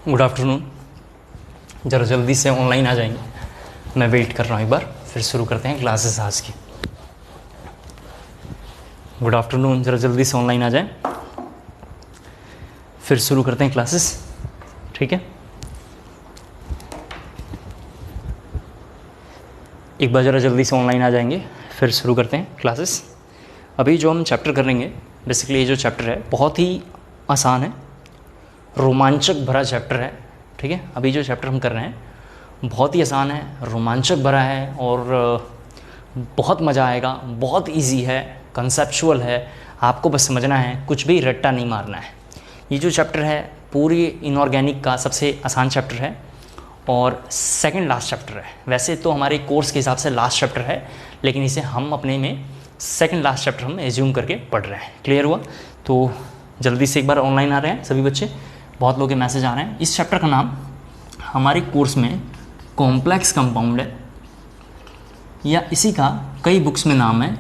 Good afternoon. ज़रा जल्दी से ऑनलाइन आ जाएंगे, मैं वेट कर रहा हूँ एक बार, फिर शुरू करते हैं क्लासेस आज की। गुड आफ्टरनून, ज़रा जल्दी से ऑनलाइन आ जाएं, फिर शुरू करते हैं क्लासेस। ठीक है, एक बार ज़रा जल्दी से ऑनलाइन आ जाएंगे, फिर शुरू करते हैं क्लासेस। अभी जो हम चैप्टर करेंगे, बेसिकली ये जो चैप्टर है बहुत ही आसान है, रोमांचक भरा चैप्टर है। ठीक है, अभी जो चैप्टर हम कर रहे हैं बहुत ही आसान है, रोमांचक भरा है और बहुत मज़ा आएगा। बहुत इजी है, कंसेप्चुअल है, आपको बस समझना है, कुछ भी रट्टा नहीं मारना है। ये जो चैप्टर है पूरी इनऑर्गेनिक का सबसे आसान चैप्टर है और सेकंड लास्ट चैप्टर है। वैसे तो हमारे कोर्स के हिसाब से लास्ट चैप्टर है, लेकिन इसे हम अपने में सेकंड लास्ट चैप्टर हम एज्यूम करके पढ़ रहे हैं। क्लियर हुआ? तो जल्दी से एक बार ऑनलाइन आ रहे हैं सभी बच्चे, बहुत लोगों के मैसेज आ रहे हैं। इस चैप्टर का नाम हमारे कोर्स में कॉम्प्लेक्स कंपाउंड है, या इसी का कई बुक्स में नाम है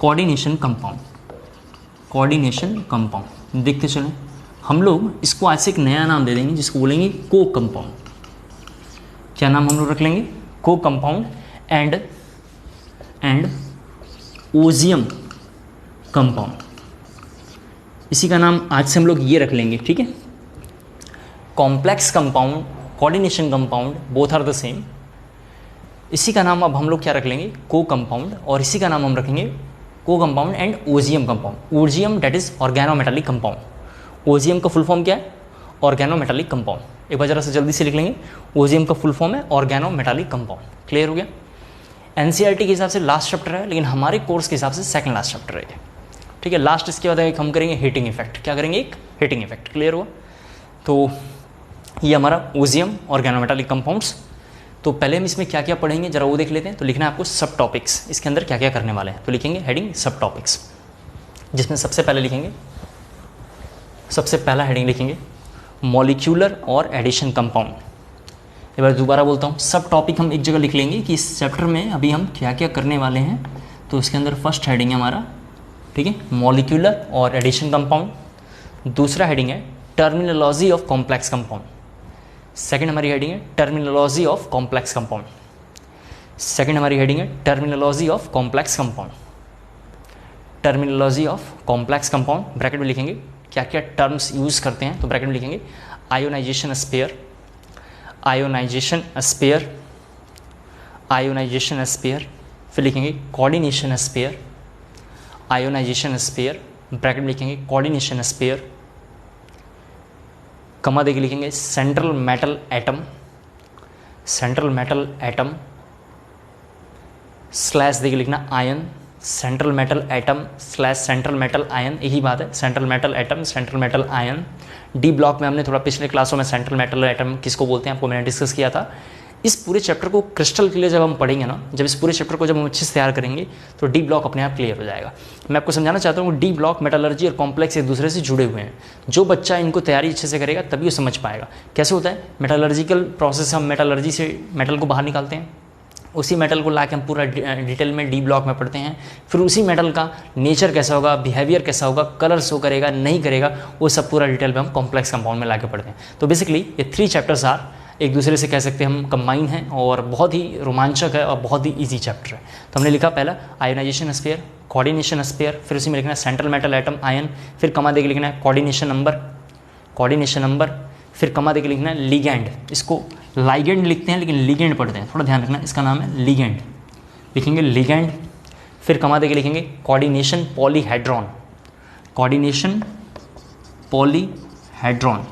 कोऑर्डिनेशन कंपाउंड। कोऑर्डिनेशन कंपाउंड देखते चलें। हम लोग इसको आज से एक नया नाम दे देंगे जिसको बोलेंगे को कंपाउंड। क्या नाम हम लोग रख लेंगे? को कंपाउंड एंड ओजियम कंपाउंड। इसी का नाम आज से हम लोग ये रख लेंगे। ठीक है, complex compound, coordination compound, both are the same. इसी का नाम अब हम लोग क्या रख लेंगे? को कंपाउंड। और इसी का नाम हम रखेंगे को कंपाउंड एंड ओजियम कंपाउंड। ओजियम दैट इज ऑर्गेनोमेटालिक कंपाउंड। ओजियम का फुल फॉर्म क्या है? Organometallic compound. एक बार जरा से जल्दी से लिख लेंगे, ओजियम का फुल फॉर्म है ऑर्गेनोमेटालिक कंपाउंड। क्लियर हो गया? एनसीईआरटी के हिसाब से लास्ट चैप्टर है, लेकिन हमारे कोर्स के हिसाब से सेकंड लास्ट चैप्टर है। ठीक है, लास्ट इसके बाद एक हम करेंगे हीटिंग इफेक्ट। क्या करेंगे? एक हीटिंग इफेक्ट। क्लियर हुआ? तो ये हमारा ओजियम ऑर्गेनोमेटालिक कंपाउंड्स। तो पहले हम इसमें क्या क्या पढ़ेंगे जरा वो देख लेते हैं। तो लिखना है आपको सब टॉपिक्स, इसके अंदर क्या क्या करने वाले हैं। तो लिखेंगे हेडिंग सब टॉपिक्स, जिसमें सबसे पहले लिखेंगे, सबसे पहला हेडिंग लिखेंगे मॉलिक्यूलर और एडिशन कंपाउंड। एक बार दोबारा बोलता हूँ, सब टॉपिक हम एक जगह लिख लेंगे कि इस चैप्टर में अभी हम क्या क्या करने वाले हैं। तो इसके अंदर फर्स्ट हेडिंग है हमारा, ठीक है, मॉलिक्यूलर और एडिशन कंपाउंड। दूसरा हेडिंग है terminology of complex compound. Second हमारी हेडिंग है terminology of complex compound. Second हमारी हेडिंग है terminology of complex compound. Terminology of complex compound, bracket में लिखेंगे क्या क्या टर्म्स यूज़ करते हैं। तो ब्रैकेट में लिखेंगे ionization sphere, ionization sphere, ionization sphere. फिर लिखेंगे coordination sphere, ionization sphere, bracket में लिखेंगे कोऑर्डिनेशन स्पेयर। कमा देके लिखेंगे central metal atom, central metal atom, slash देके लिखना ion, central metal atom slash central metal ion. यही बात है, central metal atom, central metal ion. D block में हमने थोड़ा पिछले क्लासों में सेंट्रल मेटल एटम किसको बोलते हैं आपको मैंने डिस्कस किया था। इस पूरे चैप्टर को क्रिस्टल क्लियर जब हम पढ़ेंगे ना, जब इस पूरे चैप्टर को जब हम अच्छे से तैयार करेंगे तो डी ब्लॉक अपने आप क्लियर हो जाएगा। मैं आपको समझाना चाहता हूँ डी ब्लॉक, मेटलर्जी और कॉम्प्लेक्स एक दूसरे से जुड़े हुए हैं। जो बच्चा इनको तैयारी अच्छे से करेगा तभी वो समझ पाएगा। कैसे होता है मेटलर्जिकल प्रोसेस, हम मेटलर्जी से मेटल को बाहर निकालते हैं, उसी मेटल को लाके हम पूरा डिटेल में डी ब्लॉक में पढ़ते हैं। फिर उसी मेटल का नेचर कैसा होगा, बिहेवियर कैसा होगा, कलर शो करेगा नहीं करेगा, वो सब पूरा डिटेल में हम कॉम्प्लेक्स कंपाउंड में लाके पढ़ते हैं। तो बेसिकली ये 3 चैप्टर्स आर एक दूसरे से कह सकते हैं हम कंबाइन हैं और बहुत ही रोमांचक है और बहुत ही इजी चैप्टर है। तो हमने लिखा पहला आयोनाइजेशन स्पेयर, कोऑर्डिनेशन स्पेयर, फिर उसी में लिखना है सेंट्रल मेटल एटम आयन, फिर कमा देके लिखना है कोऑर्डिनेशन नंबर, कोऑर्डिनेशन नंबर, फिर कमा देके लिखना है लिगैंड। इसको लाइगेंड लिखते हैं लेकिन लिगेंड पढ़ते हैं, थोड़ा ध्यान रखना, इसका नाम है लिगेंड। लिखेंगे लिगेंड, फिर कमा देके लिखेंगे कोऑर्डिनेशन पॉलीहेड्रॉन, कोऑर्डिनेशन पॉलीहेड्रॉन।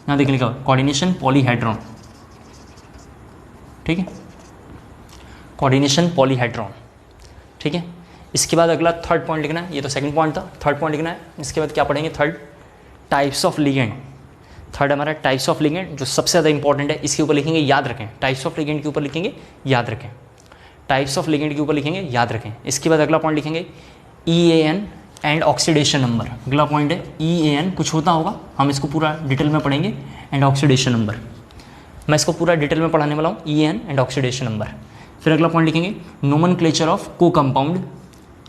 यहाँ देख लिखा कोऑर्डिनेशन पॉलीहेड्रॉन, ठीक है, कोऑर्डिनेशन पॉलीहेड्रॉन। ठीक है, इसके बाद अगला थर्ड पॉइंट लिखना है, ये तो सेकंड पॉइंट था, थर्ड पॉइंट लिखना है। इसके बाद क्या पढ़ेंगे? Third types of ligand. Third हमारा टाइप्स ऑफ लिगेंड जो सबसे ज़्यादा इंपॉर्टेंट है, इसके ऊपर लिखेंगे याद रखें। टाइप्स ऑफ लिगेंड के ऊपर लिखेंगे याद रखें, टाइप्स ऑफ लिगेंड के ऊपर लिखेंगे याद रखें। इसके बाद अगला पॉइंट लिखेंगे EAN एंड ऑक्सीडेशन नंबर। अगला पॉइंट है EAN, कुछ होता होगा, हम इसको पूरा डिटेल में पढ़ेंगे, एंड ऑक्सीडेशन नंबर। मैं इसको पूरा डिटेल में पढ़ाने वाला हूँ, EAN एंड ऑक्सीडेशन नंबर। फिर अगला पॉइंट लिखेंगे नोमेनक्लेचर ऑफ को compound,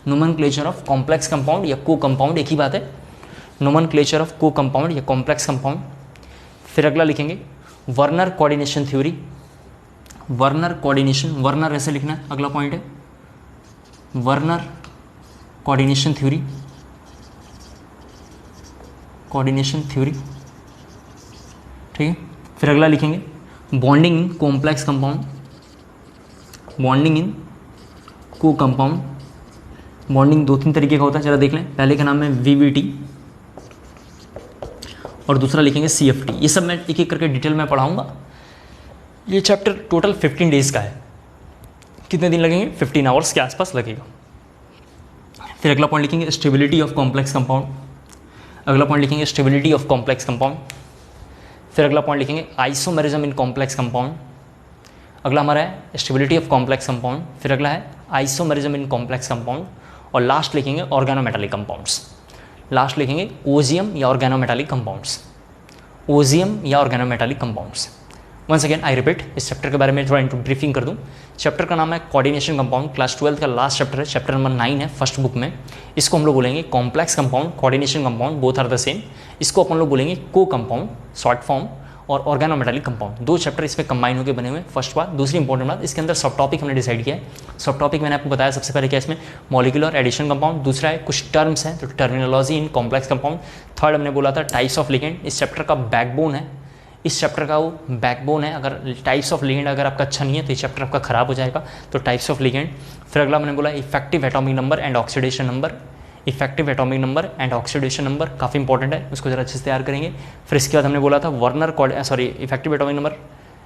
nomenclature of complex compound या को कंपाउंड, एक ही बात है, नोमेनक्लेचर ऑफ को कंपाउंड या कॉम्प्लेक्स कंपाउंड। फिर अगला लिखेंगे Werner coordination theory, Werner coordination, Werner ऐसे लिखना है, अगला पॉइंट है Werner coordination theory, coordination theory, ठीक है। फिर अगला लिखेंगे bonding in complex compound, bonding in को कंपाउंड, बॉन्डिंग 2-3 तरीके का होता है, जरा देख लें। पहले का नाम है VVT और दूसरा लिखेंगे CFT। ये सब मैं एक एक करके डिटेल में पढ़ाऊंगा। ये चैप्टर टोटल 15 डेज का है। कितने दिन लगेंगे? 15 आवर्स के आसपास लगेगा। फिर अगला पॉइंट लिखेंगे स्टेबिलिटी ऑफ कॉम्प्लेक्स कंपाउंड, अगला पॉइंट लिखेंगे स्टेबिलिटी ऑफ कॉम्प्लेक्स कंपाउंड। फिर अगला पॉइंट लिखेंगे आइसोमेरिज्म इन कॉम्प्लेक्स कंपाउंड, अगला हमारा है स्टेबिलिटी ऑफ कॉम्प्लेक्स कंपाउंड। फिर अगला है आइसोमेरिज्म इन कॉम्प्लेक्स कंपाउंड और लास्ट लिखेंगे ऑर्गेनोमेटालिक कंपाउंड्स, लास्ट लिखेंगे ओजियम या ऑर्गेनोमेटालिक कंपाउंड्स, ओजियम या organometallic compounds. Once again I repeat, इस चैप्टर के बारे में थोड़ा ब्रीफिंग कर दूं। चैप्टर का नाम है कोऑर्डिनेशन कंपाउंड, क्लास 12 का लास्ट चैप्टर है, चैप्टर नंबर 9 है फर्स्ट बुक में। इसको हम लोग बोलेंगे complex compound, coordination compound, both are the same. इसको अपन लोग बोलेंगे को कंपाउंड, शॉर्ट फॉर्म, और ऑर्गेनोमेटालिक कंपाउंड। 2 चैप्टर इसमें कंबाइन होकर बने हुए हैं। फर्स्ट बात। दूसरी इंपॉर्टेंट बात, इसके अंदर सब टॉपिक हमने डिसाइड किया है। सब टॉपिक मैंने आपको बताया सबसे पहले क्या इसमें मॉलिक्यूलर एडिशन कंपाउंड, दूसरा है कुछ टर्म्स हैं तो टर्मिनोलॉजी इन कॉम्प्लेक्स कंपाउंड, थर्ड हमने बोला था टाइप्स ऑफ लिगेंड। इस चैप्टर का बैकबोन है, इस चैप्टर का वो बैकबोन है। अगर टाइप्स ऑफ लिगेंड अगर आपका अच्छा नहीं है तो ये चैप्टर आपका खराब हो जाएगा, तो टाइप्स ऑफ लिगेंड। फिर अगला मैंने बोला effective atomic number and oxidation number, effective atomic number and oxidation number काफ़ी इंपॉर्टेंट है, उसको जरा अच्छे से तैयार करेंगे। फिर इसके बाद हमने बोला था effective atomic number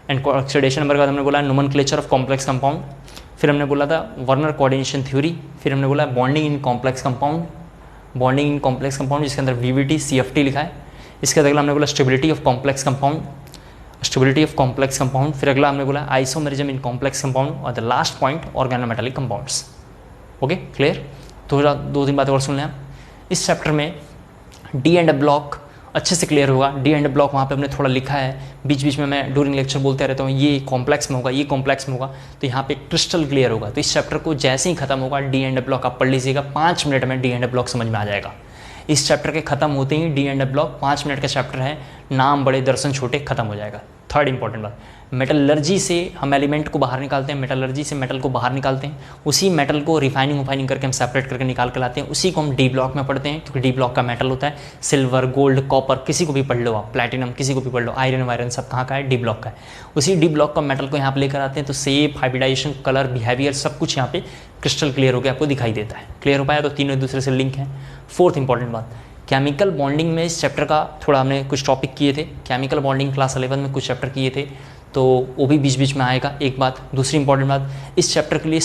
and oxidation number के बाद हमने बोला नोमेनक्लेचर ऑफ कॉम्प्लेक्स कंपाउंड। फिर हमने बोला था वर्नर कोऑर्डिनेशन थ्योरी। फिर हमने बोला bonding in complex compound, bonding in complex compound जिसके अंदर VVT CFT लिखा है। इसके बाद अगला हमने बोला stability of complex compound, stability of complex compound. फिर अगला हमने बोला आइसोमेरिज्म इन कॉम्प्लेक्स कंपाउंड और the last point organometallic compounds. Okay clear? तो 2-3 बातें और सुन लें आप। इस चैप्टर में डी एंड ब्लॉक अच्छे से क्लियर होगा। डी एंड ब्लॉक वहाँ पे हमने थोड़ा लिखा है, बीच बीच में मैं ड्यूरिंग लेक्चर बोलते रहता हूँ ये कॉम्प्लेक्स में होगा, ये कॉम्प्लेक्स में होगा, तो यहाँ पे क्रिस्टल क्लियर होगा। तो इस चैप्टर को जैसे ही खत्म होगा डी एंड ब्लॉक आप पढ़ लीजिएगा, 5 मिनट में डी एंड ब्लॉक समझ में आ जाएगा। इस चैप्टर के खत्म होते ही डी एंड ब्लॉक 5 मिनट का चैप्टर है, नाम बड़े दर्शन छोटे, खत्म हो जाएगा। थर्ड इंपॉर्टेंट बात, मेटलर्जी से हम एलिमेंट को बाहर निकालते हैं, मेटलर्जी से मेटल को बाहर निकालते हैं, उसी मेटल को रिफाइनिंग करके हम सेपरेट करके निकाल के लाते हैं, उसी को हम डी ब्लॉक में पढ़ते हैं, क्योंकि डी ब्लॉक का मेटल होता है सिल्वर, गोल्ड, कॉपर, किसी को भी पढ़ लो आप, प्लैटिनम किसी को भी पढ़ लो, आयरन वायरन सब कहाँ का है? डी ब्लॉक का है। उसी डी ब्लॉक का मेटल को यहाँ पर लेकर आते हैं, तो शेप, हाइब्रिडाइजेशन, कलर, बिहेवियर सब कुछ यहाँ पे क्रिस्टल क्लियर होकर आपको दिखाई देता है। क्लियर हो पाया? तो तीनों एक दूसरे से लिंक है। फोर्थ इंपॉर्टेंट बात, केमिकल बॉन्डिंग में इस चैप्टर का थोड़ा हमने कुछ टॉपिक किए थे, केमिकल बॉन्डिंग क्लास 11 में कुछ चैप्टर किए थे, तो वो भी बीच बीच में आएगा। एक बात। दूसरी इंपॉर्टेंट बात, इस चैप्टर के लिए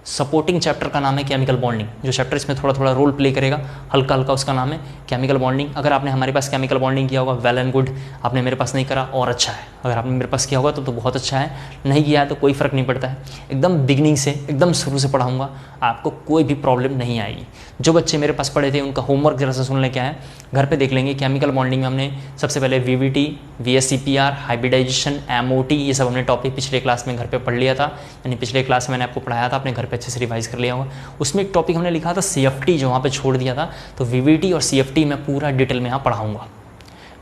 सपोर्टिंग चैप्टर का नाम है केमिकल बॉन्डिंग। जो चैप्टर इसमें थोड़ा थोड़ा रोल प्ले करेगा हल्का हल्का, उसका नाम है केमिकल बॉन्डिंग। अगर आपने हमारे पास केमिकल बॉन्डिंग किया होगा वेल एंड गुड, आपने मेरे पास नहीं करा और अच्छा है, अगर आपने मेरे पास किया होगा तो बहुत अच्छा है, नहीं किया है तो कोई फ़र्क नहीं पड़ता है। एकदम बिगनिंग से एकदम शुरू से पढ़ाऊँगा, आपको कोई भी प्रॉब्लम नहीं आएगी। जो बच्चे मेरे पास पढ़े थे उनका होमवर्क जरा सा सुन लें, क्या है घर पे देख लेंगे। केमिकल बॉन्डिंग में हमने सबसे पहले VVT, VSEPR, हाइब्रिडाइजेशन, MOT, ये सब हमने टॉपिक पिछले क्लास में घर पे पढ़ लिया था, यानी पिछले क्लास में मैंने आपको पढ़ाया था, अपने घर पे अच्छे से रिवाइज कर लिया होगा। उसमें एक टॉपिक हमने लिखा था CFT, जो वहाँ पे छोड़ दिया था, तो VVT और CFT मैं पूरा डिटेल में यहाँ पढ़ाऊँगा।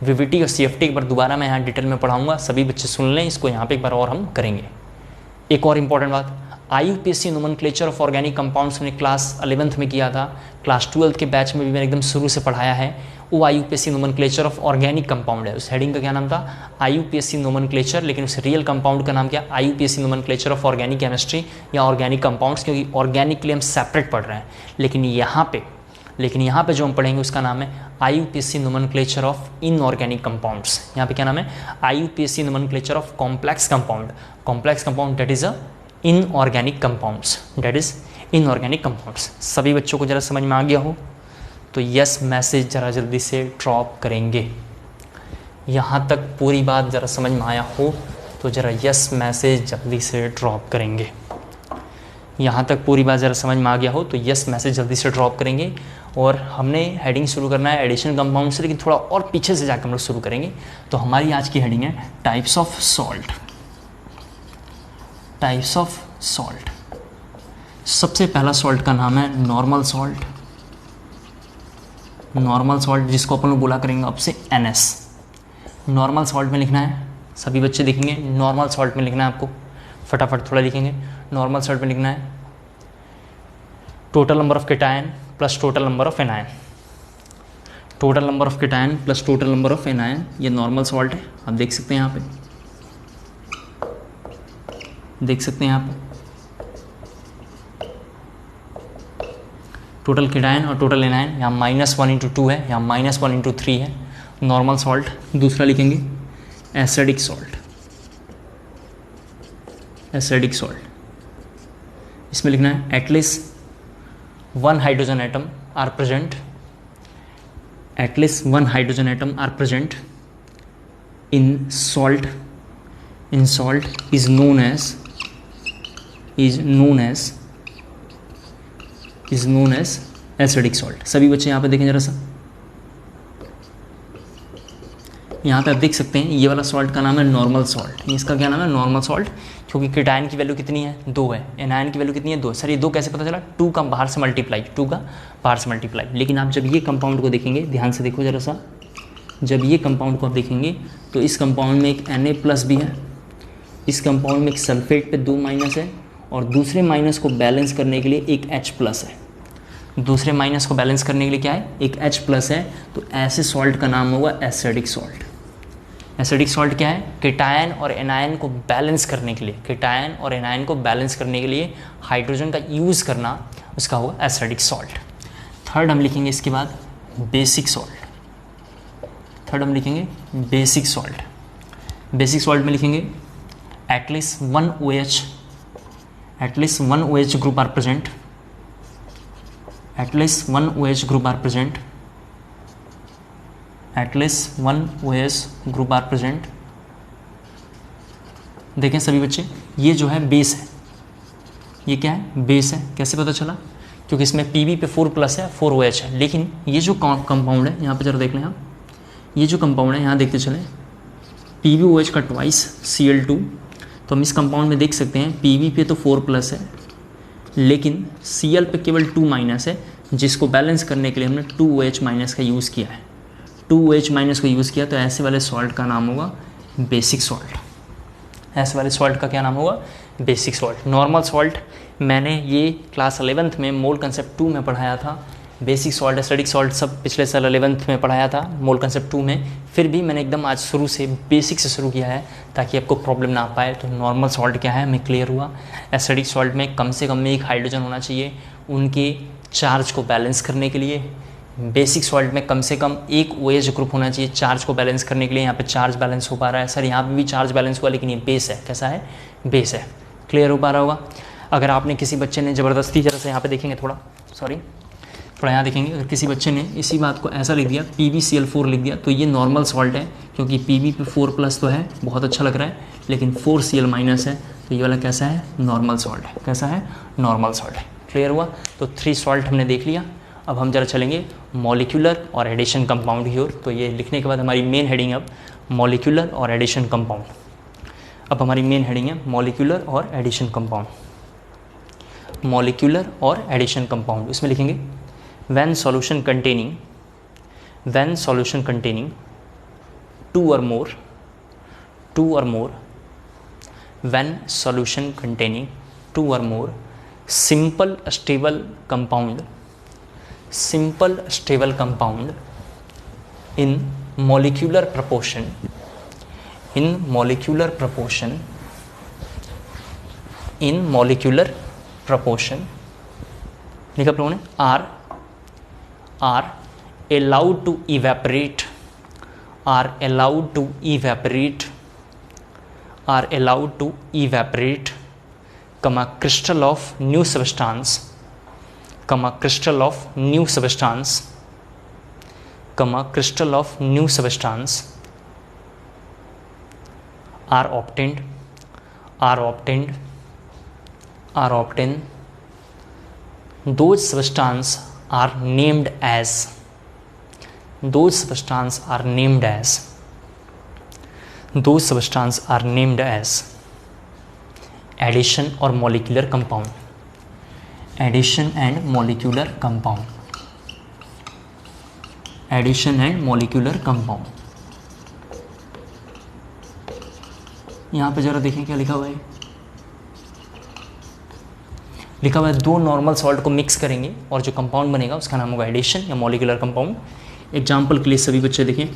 VVT और CFT एक बार दोबारा मैं यहाँ डिटेल में पढ़ाऊँगा, सभी बच्चे सुन लें इसको, यहाँ पर एक बार और हम करेंगे। एक और इम्पॉर्टेंट बात, IUPAC nomenclature of organic compounds मैंने क्लास 11th में किया था, क्लास 12th के बैच में भी मैंने एकदम शुरू से पढ़ाया है। वो IUPAC nomenclature of organic compound है। उस हेडिंग का क्या नाम था? IUPAC नोमेनक्लेचर, लेकिन उस रियल कंपाउंड का नाम क्या? IUPAC nomenclature of organic chemistry या ऑर्गेनिक कंपाउंड्स, क्योंकि ऑर्गेनिक के लिए हम सेपरेट पढ़ रहे हैं। लेकिन यहाँ पे जो हम पढ़ेंगे उसका नाम है IUPAC nomenclature of inorganic compounds. यहाँ पे क्या नाम है? IUPAC nomenclature of complex compound, complex compound that is inorganic compounds, that is inorganic compounds. सभी बच्चों को जरा समझ में आ गया हो तो यस मैसेज जरा जल्दी से ड्रॉप करेंगे। यहाँ तक पूरी बात जरा समझ में आया हो तो जरा यस मैसेज जल्दी से ड्रॉप करेंगे। यहाँ तक पूरी बात जरा समझ में आ गया हो तो यस मैसेज जल्दी से ड्रॉप करेंगे। और हमने हेडिंग शुरू करना है एडिशन कंपाउंड से, लेकिन थोड़ा और पीछे से जाकर हम लोग शुरू करेंगे। तो हमारी आज की हेडिंग है types of salt. Types of salt. सबसे पहला सॉल्ट का नाम है नॉर्मल सॉल्ट। नॉर्मल सॉल्ट जिसको अपन लोग बोला करेंगे अब से NS। नॉर्मल सॉल्ट में लिखना है, सभी बच्चे देखेंगे नॉर्मल सॉल्ट में लिखना है आपको, फटाफट थोड़ा लिखेंगे। नॉर्मल सॉल्ट में लिखना है total number of cation plus total number of anion, total number of cation plus total number of anion, ये नॉर्मल सॉल्ट है। आप देख सकते हैं यहाँ पे, देख सकते हैं यहाँ पे टोटल केटायन और टोटल एनायन, यहाँ -1/2 है, यहाँ -1/3 है, नॉर्मल सॉल्ट। दूसरा लिखेंगे एसिडिक सॉल्ट, एसिडिक सॉल्ट, इसमें लिखना है at least 1 hydrogen atom are present, at least 1 hydrogen atom are present in salt, in salt is known as acidic salt. सभी बच्चे यहाँ पे देखें जरा सा, यहाँ पे आप देख सकते हैं ये वाला सॉल्ट का नाम है नॉर्मल सॉल्ट। इसका क्या नाम है? नॉर्मल सॉल्ट, क्योंकि केटायन की वैल्यू कितनी है? 2 है, एनायन की वैल्यू कितनी है? 2। सर ये 2 कैसे पता चला? 2 का बाहर से मल्टीप्लाई, 2 का बाहर से मल्टीप्लाई। लेकिन आप जब ये कंपाउंड को देखेंगे, ध्यान से देखो जरा सा, जब ये कंपाउंड को आप देखेंगे तो इस कंपाउंड में एक Na+ भी है, इस कंपाउंड में एक सल्फेट पे 2 माइनस है, और दूसरे माइनस को बैलेंस करने के लिए एक H+ है। दूसरे माइनस को बैलेंस करने के लिए क्या है? एक H+ है। तो ऐसे सॉल्ट का नाम होगा एसिडिक सॉल्ट। एसिडिक सॉल्ट क्या है? केटायन और एनायन को बैलेंस करने के लिए, केटायन और एनायन को बैलेंस करने के लिए हाइड्रोजन का यूज़ करना, उसका होगा एसिडिक सॉल्ट। थर्ड हम लिखेंगे इसके बाद बेसिक सॉल्ट। थर्ड हम लिखेंगे बेसिक सॉल्ट। बेसिक सॉल्ट में लिखेंगे at least 1 OH, at least 1 OH group are present, at least 1 OH group are present, at least 1 OH group are present. देखें सभी बच्चे, ये जो है बेस है, ये क्या है? बेस है। कैसे पता चला? क्योंकि इसमें Pb पे 4+ है, 4 OH है। लेकिन ये जो कंपाउंड है, यहाँ पे जरा देख लें आप, ये जो कंपाउंड है यहाँ देखते चलें, PbOH का ट्वाइस Cl2। तो हम इस कंपाउंड में देख सकते हैं Pb पे तो 4+ है, लेकिन Cl पे केवल 2- है, जिसको बैलेंस करने के लिए हमने 2OH- का यूज़ किया है। 2OH- को यूज़ किया, तो ऐसे वाले सॉल्ट का नाम होगा बेसिक सॉल्ट। ऐसे वाले सॉल्ट का क्या नाम होगा? Basic salt. नॉर्मल सॉल्ट मैंने ये क्लास 11th में मोल कंसेप्ट 2 में पढ़ाया था। बेसिक सॉल्ट, एसिडिक सॉल्ट सब पिछले साल 11th में पढ़ाया था मोल कंसेप्ट 2 में। फिर भी मैंने एकदम आज शुरू से बेसिक से शुरू किया है ताकि आपको प्रॉब्लम ना आ पाए। तो नॉर्मल सॉल्ट क्या है हमें क्लियर हुआ। एसिडिक सॉल्ट में कम से कम में एक हाइड्रोजन होना चाहिए उनके चार्ज को बैलेंस करने के लिए। बेसिक सॉल्ट में कम से कम एक OH ग्रुप होना चाहिए चार्ज को बैलेंस करने के लिए। यहाँ पे चार्ज बैलेंस हो पा रहा है सर, यहाँ पे भी चार्ज बैलेंस हुआ, लेकिन ये बेस है। कैसा है? बेस है। क्लियर हो पा रहा होगा। अगर आपने किसी बच्चे ने ज़बरदस्ती, जरा से यहाँ पे देखेंगे थोड़ा, सॉरी थोड़ा यहाँ देखेंगे, अगर किसी बच्चे ने इसी बात को ऐसा लिख दिया PbCl4 लिख दिया, तो ये नॉर्मल सॉल्ट है, क्योंकि Pb पे 4+ तो है, बहुत अच्छा लग रहा है, लेकिन 4Cl- है, तो ये वाला कैसा है? नॉर्मल सॉल्ट है। कैसा है? नॉर्मल सॉल्ट है। क्लियर हुआ? तो 3 सॉल्ट हमने देख लिया। अब हम जरा चलेंगे मॉलिक्यूलर और एडिशन कंपाउंड की ओर। तो ये लिखने के बाद हमारी मेन हेडिंग अब मॉलिक्यूलर और एडिशन कंपाउंड। अब हमारी मेन हेडिंग है मॉलिक्यूलर और एडिशन कंपाउंड। मॉलिक्यूलर और एडिशन कंपाउंड, इसमें लिखेंगे when solution containing 2 or more when solution containing 2 or more simple stable compound in molecular proportion लिखा आप लोगों ने are allowed to evaporate crystal of new substance are obtained those substance are named as addition or molecular compound. Addition and molecular compound. यहाँ पे ज़रा देखें क्या लिखा हुआ है, लिखा हुआ है 2 नॉर्मल सॉल्ट को मिक्स करेंगे और जो कंपाउंड बनेगा उसका नाम होगा एडिशन या मॉलिक्यूलर कंपाउंड। एग्जाम्पल के लिए सभी बच्चे देखें,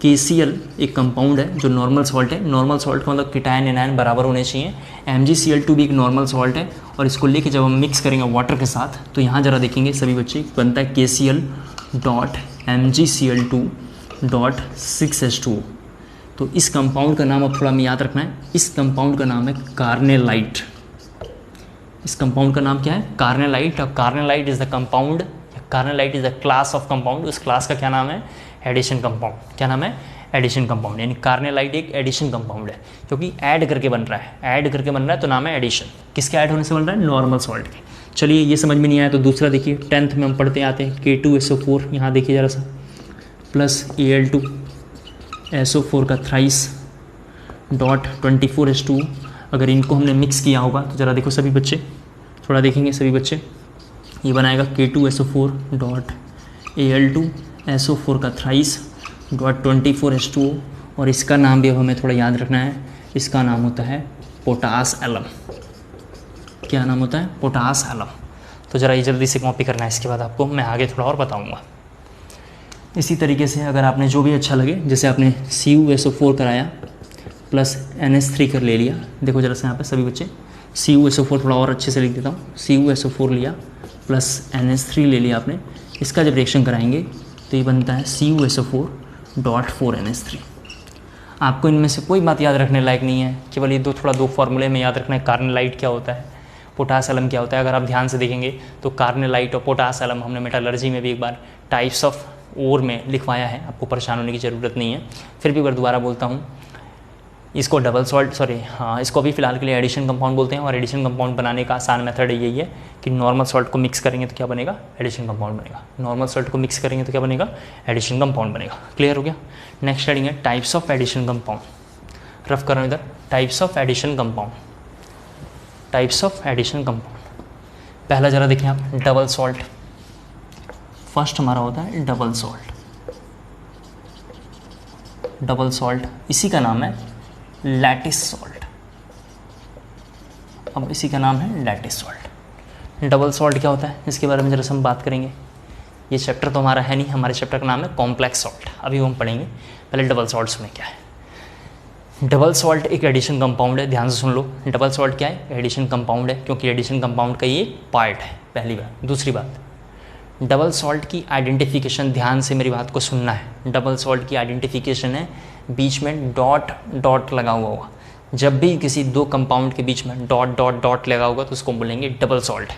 KCl एक कंपाउंड है जो नॉर्मल सॉल्ट है। नॉर्मल सॉल्ट का मतलब कीटायन एनायन बराबर होने चाहिए। MgCl2 भी एक नॉर्मल सॉल्ट है और इसको लेके जब हम मिक्स करेंगे वाटर के साथ तो यहाँ ज़रा देखेंगे सभी बच्चे बनता है KCl.MgCl2.6H2। तो इस कंपाउंड का नाम अब थोड़ा हमें याद रखना है, इस कंपाउंड का नाम है कार्नेलाइट। इस कंपाउंड का नाम क्या है, कार्नेलाइट। और carnallite is the compound, carnallite is the class of compound. उस क्लास का क्या नाम है, एडिशन कंपाउंड। क्या नाम है, एडिशन कंपाउंड। यानी कार्नेलाइट एक एडिशन कंपाउंड है क्योंकि ऐड करके बन रहा है, ऐड करके बन रहा है तो नाम है एडिशन। किसके ऐड होने से बन रहा है, नॉर्मल सॉल्ट के। चलिए ये समझ में नहीं आया तो दूसरा देखिए, 10th में हम पढ़ते आते हैं K2SO4, यहाँ देखिए ज़रा सा, प्लस Al2SO4 का थ्राइस डॉट 24H2। अगर इनको हमने मिक्स किया होगा तो ज़रा देखो सभी बच्चे, थोड़ा देखेंगे सभी बच्चे, ये बनाएगा K2SO4 डॉट Al2SO4 का थ्राइस डॉट 24H2। और इसका नाम भी अब हमें थोड़ा याद रखना है, इसका नाम होता है पोटास एलम। क्या नाम होता है, पोटास एलम। तो ज़रा ये जल्दी से कॉपी करना है, इसके बाद आपको मैं आगे थोड़ा और बताऊँगा। इसी तरीके से अगर आपने जो भी अच्छा लगे, जैसे आपने CuSO4 कराया प्लस NH3 कर ले लिया, देखो जरा से यहाँ पे सभी बच्चे, CuSO4 थोड़ा और अच्छे से लिख देता हूँ, CuSO4 लिया प्लस NH3 ले लिया आपने, इसका जब रिएक्शन कराएंगे तो ये बनता है CuSO4.4NH3। आपको इनमें से कोई बात याद रखने लायक नहीं है, केवल ये दो फार्मूले में याद रखना है। कार्नेलाइट क्या होता है, पोटास एलम क्या होता है। अगर आप ध्यान से देखेंगे तो कार्नेलाइट और पोटास एलम हमने मेटालर्जी में भी एक बार टाइप्स ऑफ ओर में लिखवाया है, आपको परेशान होने की ज़रूरत नहीं है। फिर भी एक बार दोबारा बोलता हूँ, इसको डबल सॉल्ट इसको अभी फ़िलहाल के लिए एडिशन कंपाउंड बोलते हैं। और एडिशन कंपाउंड बनाने का आसान मेथड यही है कि नॉर्मल सॉल्ट को मिक्स करेंगे तो क्या बनेगा, एडिशन कंपाउंड बनेगा। नॉर्मल सॉल्ट को मिक्स करेंगे तो क्या बनेगा, एडिशन कंपाउंड बनेगा। क्लियर हो गया। नेक्स्ट हेडिंग है types of addition compound. Rough करो इधर, types of addition compound, types of addition compound. पहला जरा देखें आप, डबल सॉल्ट। फर्स्ट हमारा होता है डबल सॉल्ट। डबल सॉल्ट इसी का नाम है लैटिस सॉल्ट। अब इसी का नाम है लैटिस सॉल्ट। डबल सॉल्ट क्या होता है इसके बारे में जरा से हम बात करेंगे। ये चैप्टर तो हमारा है नहीं, हमारे चैप्टर का नाम है कॉम्प्लेक्स सॉल्ट, अभी वो हम पढ़ेंगे। पहले डबल सॉल्ट सुने क्या है। डबल सॉल्ट एक एडिशन कंपाउंड है, ध्यान से सुन लो। डबल सॉल्ट क्या है, एडिशन कंपाउंड है, क्योंकि एडिशन कंपाउंड का ये पार्ट है, पहली बात। दूसरी बात, डबल सॉल्ट की आइडेंटिफिकेशन, ध्यान से मेरी बात को सुनना है। डबल सॉल्ट की आइडेंटिफिकेशन है बीच में डॉट डॉट लगा हुआ होगा। जब भी किसी दो कंपाउंड के बीच में डॉट डॉट डॉट लगा होगा तो उसको बोलेंगे डबल सॉल्ट है।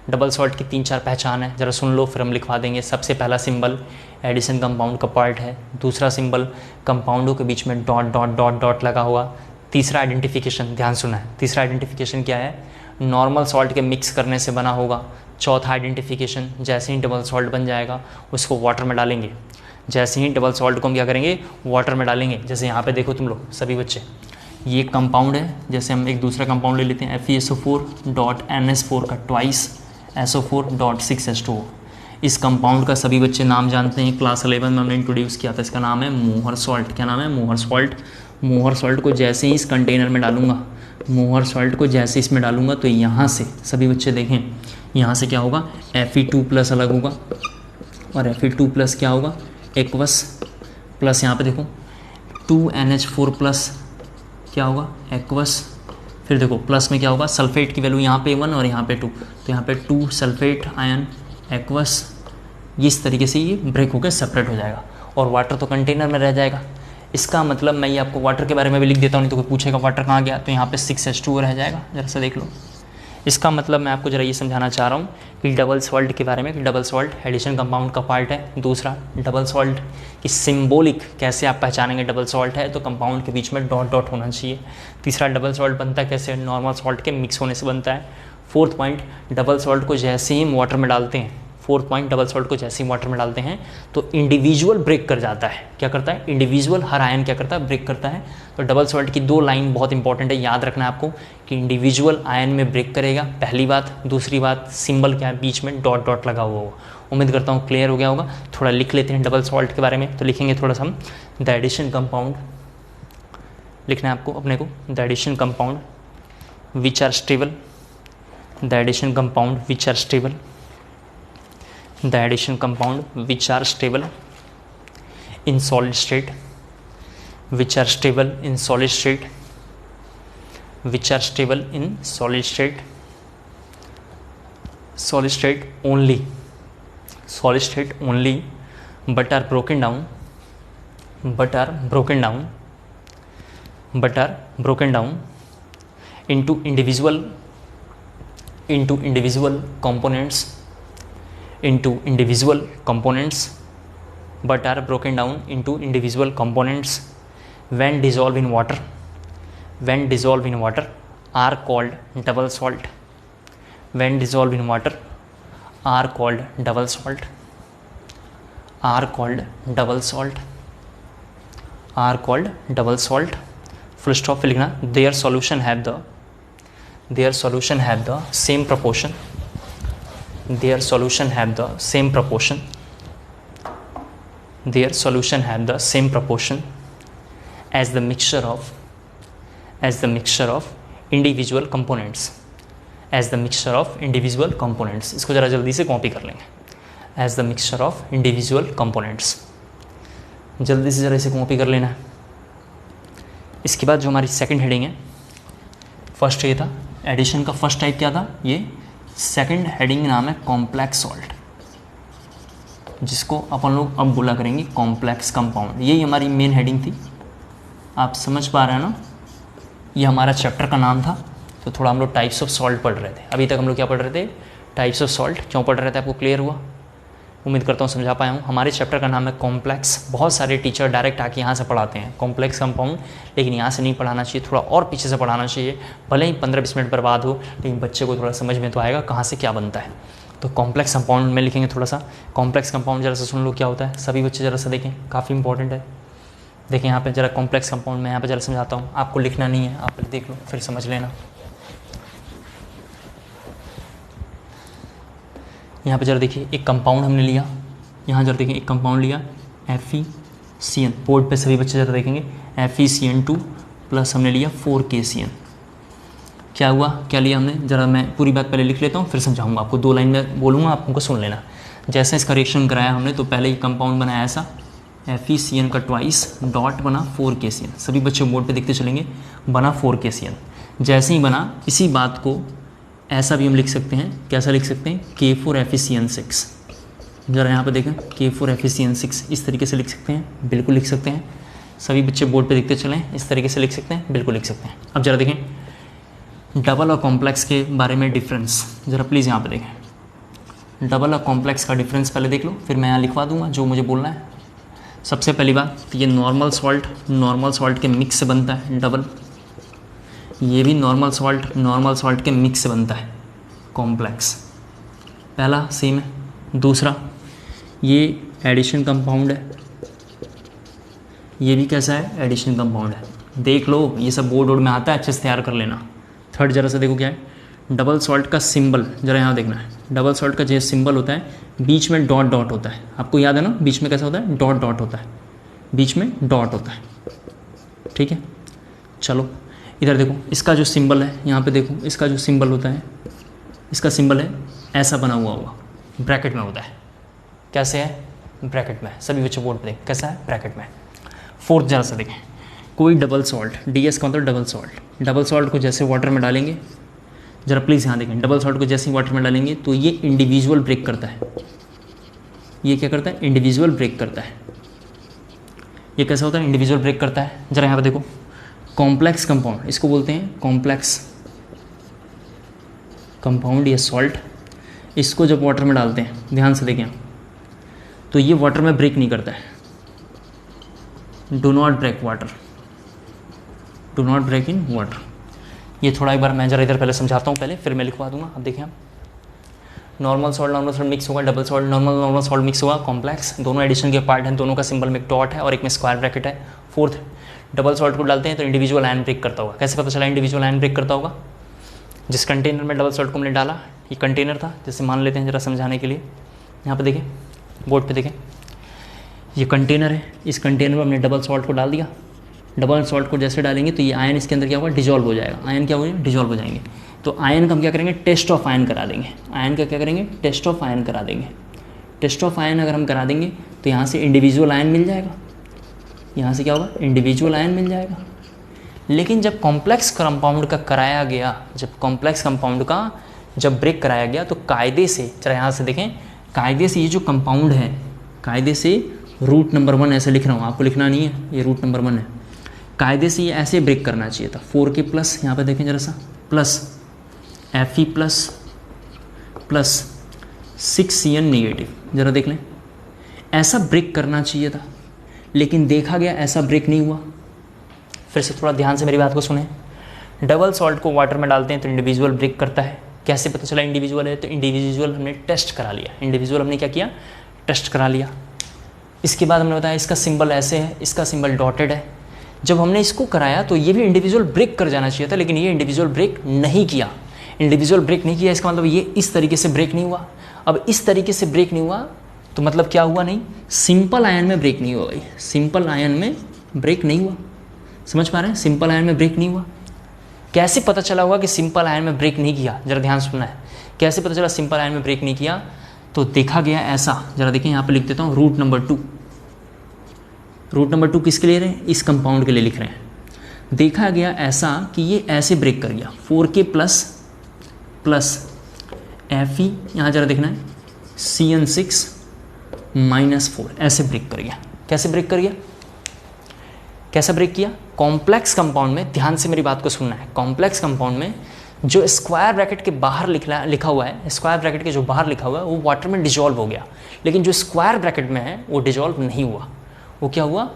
डबल सॉल्ट की 3-4 पहचान है, ज़रा सुन लो फिर हम लिखवा देंगे। सबसे पहला सिंबल एडिशन कंपाउंड का पार्ट है। दूसरा सिंबल कंपाउंडों के बीच में डॉट डॉट डॉट डॉट लगा हुआ। तीसरा आइडेंटिफिकेशन, ध्यान सुना है, तीसरा आइडेंटिफिकेशन क्या है, नॉर्मल सॉल्ट के मिक्स करने से बना होगा। चौथा आइडेंटिफिकेशन, जैसे ही डबल सॉल्ट बन जाएगा उसको वाटर में डालेंगे। जैसे ही डबल सॉल्ट को हम क्या करेंगे, वाटर में डालेंगे। जैसे यहाँ पे देखो तुम लोग सभी बच्चे, ये कंपाउंड है, जैसे हम एक दूसरा कंपाउंड ले लेते हैं FeSO4.NH4 का ट्वाइस SO4.6H2। इस कंपाउंड का सभी बच्चे नाम जानते हैं, क्लास 11 में हमने इंट्रोड्यूस किया था। इसका नाम है मोहर सॉल्ट। क्या नाम है, मोहर सॉल्ट। मोहर सॉल्ट को जैसे ही इस कंटेनर में डालूंगा, मोहर सॉल्ट को जैसे इसमें डालूंगा तो यहाँ से सभी बच्चे देखें, यहाँ से क्या होगा, Fe2+ अलग होगा और Fe2+ क्या होगा, एक्वस प्लस यहाँ पे देखो 2NH4+ क्या होगा, एक्वस। फिर देखो प्लस में क्या होगा, सल्फेट की वैल्यू यहाँ पे 1 और यहाँ पे 2, तो यहाँ पे 2 सल्फेट आयन एक्वस। इस तरीके से ये ब्रेक होकर सेपरेट हो जाएगा और वाटर तो कंटेनर में रह जाएगा। इसका मतलब मैं ये आपको वाटर के बारे में भी लिख देता हूँ, नहीं तो कोई पूछेगा वाटर कहाँ गया, तो यहाँ पे 6H2 रह जाएगा। जरा सा देख लो। इसका मतलब मैं आपको ज़रा ये समझाना चाह रहा हूँ कि डबल सॉल्ट के बारे में, कि डबल सॉल्ट एडिशन कंपाउंड का पार्ट है। दूसरा, डबल सॉल्ट की सिंबॉलिक कैसे आप पहचानेंगे डबल सॉल्ट है, तो कंपाउंड के बीच में डॉट डॉट होना चाहिए। तीसरा, डबल सॉल्ट बनता है कैसे, नॉर्मल सॉल्ट के मिक्स होने से बनता है। फोर्थ पॉइंट, डबल सॉल्ट को जैसे ही हम वाटर में डालते हैं, फोर्थ पॉइंट, डबल सॉल्ट को जैसे ही वाटर में डालते हैं तो इंडिविजुअल ब्रेक कर जाता है। क्या करता है, इंडिविजुअल, हर आयन क्या करता है, ब्रेक करता है। तो डबल सॉल्ट की 2 लाइन बहुत इंपॉर्टेंट है, याद रखना है आपको कि इंडिविजुअल आयन में ब्रेक करेगा, पहली बात। दूसरी बात, सिंबल क्या है, बीच में डॉट डॉट लगा हुआ होगा। उम्मीद करता हूँ क्लियर हो गया होगा। थोड़ा लिख लेते हैं डबल सॉल्ट के बारे में, तो लिखेंगे थोड़ा सा हम, द एडिशन कंपाउंड लिखना है आपको अपने को, the addition compound which are stable, the addition compound which are stable, the addition compound which are stable in solid state, which are stable in solid state, which are stable in solid state, solid state only, solid state only, but are broken down, but are broken down, but are broken down into individual components, into individual components, but are broken down into individual components when dissolved in water, when dissolved in water are called double salt, when dissolved in water are called double salt, are called double salt, are called double salt, full stop पे लिखना, their solution have the same proportion, their solution have the same proportion, their solution have the same proportion as the mixture of individual components, as the mixture of individual components. इसको ज़रा जल्दी से copy कर लेंगे, as the mixture of individual components, जल्दी से ज़रा इसे कॉपी कर लेना है। इसके बाद जो हमारी सेकंड हेडिंग है, फर्स्ट ये था एडिशन का फर्स्ट टाइप क्या था, ये सेकंड हेडिंग नाम है कॉम्प्लेक्स सॉल्ट, जिसको अपन लोग अब बोला करेंगे कॉम्प्लेक्स कंपाउंड। यही हमारी मेन हेडिंग थी, आप समझ पा रहे हैं ना। ये हमारा चैप्टर का नाम था। तो थोड़ा हम लोग टाइप्स ऑफ सॉल्ट पढ़ रहे थे। अभी तक हम लोग क्या पढ़ रहे थे, टाइप्स ऑफ सॉल्ट। क्यों पढ़ रहे थे, आपको क्लियर हुआ? उम्मीद करता हूँ समझा पाया हूँ। हमारे चैप्टर का नाम है कॉम्प्लेक्स। बहुत सारे टीचर डायरेक्ट आके यहाँ से पढ़ाते हैं कॉम्प्लेक्स कंपाउंड, लेकिन यहाँ से नहीं पढ़ाना चाहिए, थोड़ा और पीछे से पढ़ाना चाहिए। भले ही 15-20 मिनट बर्बाद हो, लेकिन बच्चे को थोड़ा समझ में तो आएगा कहाँ से क्या बनता है। तो कॉम्प्लेक्स कंपाउंड में लिखेंगे थोड़ा सा। कॉम्प्लेक्स कंपाउंड जरा सा सुन लो क्या होता है, सभी बच्चे जरा सा देखें, काफ़ी इंपॉर्टेंट है। देखें यहाँ पे जरा कॉम्प्लेक्स कंपाउंड में यहाँ पे जरा समझाता हूँ, आपको लिखना नहीं है, आप देख लो फिर समझ लेना। यहाँ पे जरा देखिए एक कंपाउंड हमने लिया, यहाँ जरा देखिए एक कंपाउंड लिया FeCN। बोर्ड पे सभी बच्चे जरा देखेंगे FeCN2 प्लस हमने लिया 4KCN। क्या हुआ, क्या लिया हमने, जरा मैं पूरी बात पहले लिख लेता हूँ फिर समझाऊंगा आपको। 2 लाइन में बोलूँगा, आप उनको सुन लेना। जैसे इसका रिएक्शन कराया हमने, तो पहले ही कंपाउंड बनाया ऐसा FeCN का ट्वाइस डॉट बना 4KCN। सभी बच्चे बोर्ड पे देखते चलेंगे, बना 4KCN। जैसे ही बना, इसी बात को ऐसा भी हम लिख सकते हैं, कैसा लिख सकते हैं, K4FeCN6। ज़रा यहाँ पे देखें K4FeCN6, इस तरीके से लिख सकते हैं, बिल्कुल लिख सकते हैं। सभी बच्चे बोर्ड पे देखते चलें, इस तरीके से लिख सकते हैं, बिल्कुल लिख सकते हैं। अब ज़रा देखें डबल और कॉम्प्लेक्स के बारे में डिफरेंस, ज़रा प्लीज़ यहाँ पे देखें। डबल और कॉम्प्लेक्स का डिफरेंस पहले देख लो, फिर मैं यहाँ लिखवा दूँगा जो मुझे बोलना है। सबसे पहली बात, ये नॉर्मल सॉल्ट के मिक्स से बनता है डबल। ये भी नॉर्मल सॉल्ट के मिक्स से बनता है कॉम्प्लेक्स। पहला सेम है। दूसरा, ये एडिशन कंपाउंड है, ये भी कैसा है, एडिशन कंपाउंड है। देख लो, ये सब बोर्ड में आता है, अच्छे से तैयार कर लेना। थर्ड जरा सा देखो क्या है, डबल सॉल्ट का सिंबल जरा यहाँ देखना है। डबल सॉल्ट का जो सिंबल होता है, बीच में डॉट डॉट होता है। आपको याद है ना, बीच में कैसा होता है, डॉट डॉट होता है, बीच में डॉट होता है। ठीक है, चलो इधर देखो, इसका जो सिंबल है यहाँ पे देखो, इसका जो सिंबल होता है, इसका सिंबल है ऐसा बना हुआ होगा, ब्रैकेट में होता है। कैसे है, ब्रैकेट में। सभी बच्चे बोर्ड पे देखें कैसा है, ब्रैकेट में। फोर्थ जरा सा देखें, कोई डबल सॉल्ट, DS का मतलब डबल सॉल्ट। डबल सॉल्ट को जैसे वाटर में डालेंगे, जरा प्लीज़ यहाँ देखें, डबल सॉल्ट को जैसे ही वाटर में डालेंगे तो ये इंडिविजुअल ब्रेक करता है। ये क्या करता है, इंडिविजुअल ब्रेक करता है। ये कैसा होता है, इंडिविजुअल ब्रेक करता है। जरा यहाँ पे देखो, कॉम्प्लेक्स कंपाउंड, इसको बोलते हैं कॉम्प्लेक्स कंपाउंड या सॉल्ट। इसको जब वाटर में डालते हैं, ध्यान से देखें, तो ये वाटर में ब्रेक नहीं करता है। Do not break water, do not break in water. ये थोड़ा एक बार मैं जरा इधर पहले समझाता हूँ, पहले फिर मैं लिखवा दूंगा। अब देखें, आप नॉर्मल सॉल्ट मिक्स होगा, double salt normal salt mix होगा, कॉम्प्लेक्स। दोनों एडिशन के पार्ट हैं, दोनों का सिंबल में एक डॉट है और एक में स्क्वायर ब्रैकेट है। फोर्थ, डबल सॉल्ट को डालते हैं तो इंडिविजुअल आयन ब्रेक करता होगा। कैसे पता चला इंडिविजुअल आयन ब्रेक करता होगा, जिस कंटेनर में डबल सॉल्ट को हमने डाला, ये कंटेनर था, जैसे मान लेते हैं जरा समझाने के लिए। यहाँ पे देखें, बोर्ड पे देखें, ये कंटेनर है, इस कंटेनर में हमने डबल सॉल्ट को डाल दिया। डबल सॉल्ट को जैसे डालेंगे तो ये आयन इसके अंदर क्या होगा, डिजॉल्व हो जाएगा। आयन क्या हो जाएगा, डिजॉल्व हो जाएंगे। तो आयन का हम क्या करेंगे, टेस्ट ऑफ आयन करा देंगे। आयन का क्या करेंगे, टेस्ट ऑफ आयन करा देंगे। टेस्ट ऑफ आयन अगर हम करा देंगे तो यहाँ से इंडिविजुअल आयन मिल जाएगा, यहाँ से क्या होगा, इंडिविजुअल आयन मिल जाएगा। लेकिन जब कॉम्प्लेक्स कंपाउंड का कराया गया, जब कॉम्प्लेक्स कंपाउंड का जब ब्रेक कराया गया तो कायदे से, जरा यहाँ से देखें, कायदे से ये जो कंपाउंड है, कायदे से रूट नंबर 1 ऐसे लिख रहा हूँ, आपको लिखना नहीं है, ये रूट नंबर 1 है। कायदे से ये ऐसे ब्रेक करना चाहिए था, 4K प्लस, यहाँ पे देखें जरा सा, plus Fe plus 6Cn negative, ज़रा देख लें, ऐसा ब्रेक करना चाहिए था। लेकिन देखा गया ऐसा ब्रेक नहीं हुआ। फिर से थोड़ा ध्यान से मेरी बात को सुने। डबल सॉल्ट को वाटर में डालते हैं तो इंडिविजुअल ब्रेक करता है। कैसे पता चला इंडिविजुअल है, तो इंडिविजुअल हमने टेस्ट करा लिया। इंडिविजुअल हमने क्या किया, टेस्ट करा लिया। इसके बाद हमने बताया इसका सिंबल ऐसे है, इसका सिंबल डॉटेड है। जब हमने इसको कराया तो ये भी इंडिविजुअल ब्रेक कर जाना चाहिए था, लेकिन ये इंडिविजुअल ब्रेक नहीं किया। इंडिविजुअल ब्रेक नहीं किया, इसका मतलब ये इस तरीके से ब्रेक नहीं हुआ। अब इस तरीके से ब्रेक नहीं हुआ तो मतलब क्या हुआ, नहीं, सिंपल आयन में ब्रेक नहीं हुआ भाई, सिंपल आयन में ब्रेक नहीं हुआ। समझ पा रहे हैं, सिंपल आयन में ब्रेक नहीं हुआ। कैसे पता चला होगा कि सिंपल आयन में ब्रेक नहीं किया, जरा ध्यान सुनना है। कैसे पता चला सिंपल आयन में ब्रेक नहीं किया, तो देखा गया ऐसा, जरा देखें यहाँ पे लिख देता हूँ, रूट नंबर 2। रूट नंबर 2 किसके लिए रहे हैं, इस कंपाउंड के लिए लिख रहे हैं। देखा गया ऐसा कि ये ऐसे ब्रेक कर गया, 4K प्लस Fe, यहाँ जरा देखना है, CN6 -4, ऐसे ब्रेक कर गया। कैसे ब्रेक कर गया, कैसा ब्रेक किया, कॉम्प्लेक्स कंपाउंड में, ध्यान से मेरी बात को सुनना है। कॉम्प्लेक्स कंपाउंड में जो स्क्वायर ब्रैकेट के बाहर लिखा हुआ है, स्क्वायर ब्रैकेट के जो बाहर लिखा हुआ है वो वाटर में डिजॉल्व हो गया, लेकिन जो स्क्वायर ब्रैकेट में है वो डिजॉल्व नहीं हुआ। वो क्या हुआ,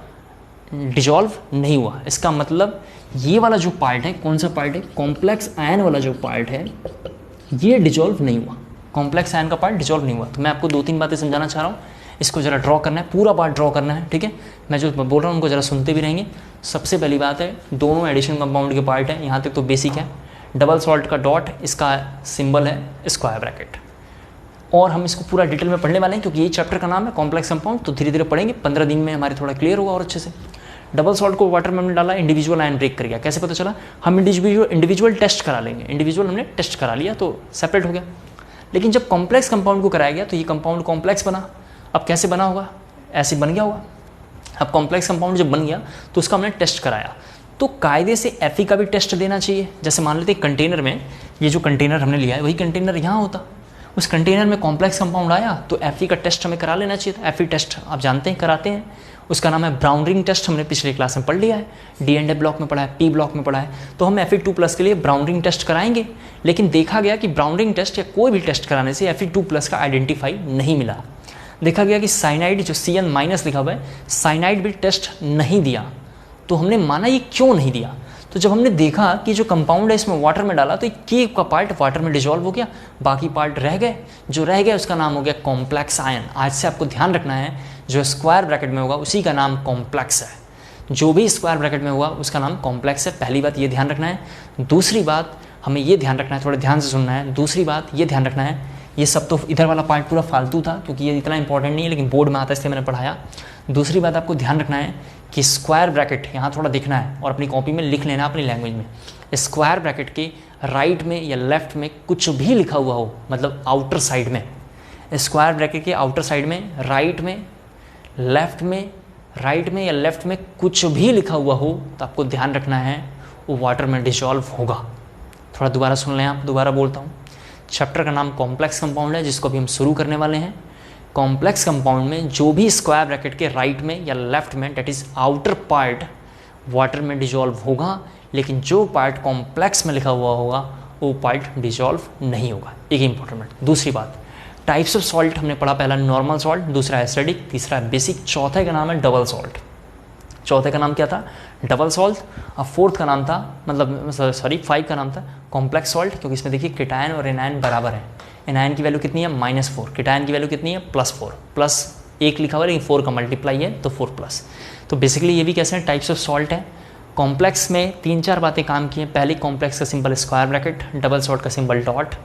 डिजॉल्व नहीं हुआ। इसका मतलब ये वाला जो पार्ट है, कौन सा पार्ट है, कॉम्प्लेक्स आयन वाला जो पार्ट है, ये डिजॉल्व नहीं हुआ। कॉम्प्लेक्स आयन का पार्ट डिजॉल्व नहीं हुआ। तो मैं आपको 2-3 बातें समझाना चाह रहा हूँ, इसको ज़रा ड्रॉ करना है, पूरा पार्ट ड्रॉ करना है, ठीक है। मैं जो बोल रहा हूँ उनको ज़रा सुनते भी रहेंगे। सबसे पहली बात है, दोनों एडिशन कंपाउंड के पार्ट है, यहाँ तक तो बेसिक है। डबल सॉल्ट का डॉट, इसका सिंबल है स्क्वायर ब्रैकेट, और हम इसको पूरा डिटेल में पढ़ने वाले हैं क्योंकि ये चैप्टर का नाम है कॉम्प्लेक्स कंपाउंड। तो धीरे धीरे पढ़ेंगे, 15 दिन में हमारे थोड़ा क्लियर होगा और अच्छे से। डबल सॉल्ट को वाटर में हमने डाला, इंडिविजुअल आयन ब्रेक कर गया। कैसे पता चला, हम इंडिविजुअल टेस्ट करा लेंगे। इंडिविजुअल हमने टेस्ट करा लिया तो सेपरेट हो गया। लेकिन जब कॉम्प्लेक्स कंपाउंड को कराया गया तो ये कंपाउंड कॉम्प्लेक्स बना। अब कैसे बना होगा, ऐसे बन गया होगा। अब कॉम्प्लेक्स कंपाउंड जब बन गया तो उसका हमने टेस्ट कराया, तो कायदे से Fe का भी टेस्ट देना चाहिए। जैसे मान लेते हैं कंटेनर में, ये जो कंटेनर हमने लिया है वही कंटेनर यहाँ होता, उस कंटेनर में कॉम्प्लेक्स कंपाउंड आया तो Fe का टेस्ट हमें करा लेना चाहिए था। Fe टेस्ट आप जानते हैं, कराते हैं, उसका नाम है ब्राउन रिंग टेस्ट। हमने पिछले क्लास में पढ़ लिया है, D&A ब्लॉक में पढ़ा है, P ब्लॉक में पढ़ा है। तो हम Fe2+ के लिए ब्राउन रिंग टेस्ट कराएंगे। लेकिन देखा गया कि ब्राउन रिंग टेस्ट या कोई भी टेस्ट कराने से Fe2+ का आइडेंटिफाई नहीं मिला। देखा गया कि साइनाइड जो Cn- लिखा हुआ है, साइनाइड भी टेस्ट नहीं दिया। तो हमने माना ये क्यों नहीं दिया, तो जब हमने देखा कि जो कंपाउंड है इसमें वाटर में डाला तो K का पार्ट वाटर में डिजॉल्व हो गया, बाकी पार्ट रह गए। जो रह गया उसका नाम हो गया कॉम्प्लेक्स आयन। आज से आपको ध्यान रखना है, जो स्क्वायर ब्रैकेट में होगा उसी का नाम कॉम्प्लेक्स है। जो भी स्क्वायर ब्रैकेट में होगा उसका नाम कॉम्प्लेक्स है। पहली बात ये ध्यान रखना है। दूसरी बात हमें ये ध्यान रखना है, थोड़ा ध्यान से सुनना है। दूसरी बात ये ध्यान रखना है, ये सब तो इधर वाला पार्ट पूरा फालतू था क्योंकि ये इतना इंपॉर्टेंट नहीं है, लेकिन बोर्ड में आता है इसलिए मैंने पढ़ाया। दूसरी बात आपको ध्यान रखना है कि स्क्वायर ब्रैकेट यहाँ थोड़ा देखना है और अपनी कॉपी में लिख लेना अपनी लैंग्वेज में। स्क्वायर ब्रैकेट के राइट में या लेफ्ट में कुछ भी लिखा हुआ हो, मतलब आउटर साइड में, स्क्वायर ब्रैकेट के आउटर साइड में, राइट में, लेफ्ट में, राइट में या लेफ्ट में कुछ भी लिखा हुआ हो तो आपको ध्यान रखना है वो वाटर में डिसॉल्व होगा। थोड़ा दोबारा सुन लें आप, दोबारा बोलता हूँ। चैप्टर का नाम कॉम्प्लेक्स कंपाउंड है जिसको अभी हम शुरू करने वाले हैं। कॉम्प्लेक्स कंपाउंड में जो भी स्क्वायर ब्रैकेट के राइट में या लेफ्ट में, that is outer part, water में डिसॉल्व होगा, लेकिन जो पार्ट कॉम्प्लेक्स में लिखा हुआ होगा वो पार्ट डिसॉल्व नहीं होगा। एक इंपॉर्टेंट बात। दूसरी बात, टाइप्स ऑफ सॉल्ट हमने पढ़ा, पहला नॉर्मल सॉल्ट, दूसरा एसिडिक, तीसरा बेसिक, चौथे का नाम है डबल सॉल्ट। चौथे का नाम क्या था, डबल सॉल्ट। और फोर्थ का नाम था, मतलब सॉरी 5 का नाम था कॉम्प्लेक्स सॉल्ट, क्योंकि इसमें देखिए केटायन और एनायन बराबर है। एनायन की वैल्यू कितनी है, -4, केटायन की वैल्यू कितनी है, +4, +1 लिखा हुआ है लेकिन 4 का मल्टीप्लाई है तो 4+। तो बेसिकली ये भी कैसे हैं, टाइप्स ऑफ सॉल्ट है। कॉम्प्लेक्स में 3-4 बातें काम की हैं। पहले कॉम्प्लेक्स का symbol square bracket, double salt का सिंबल डॉट,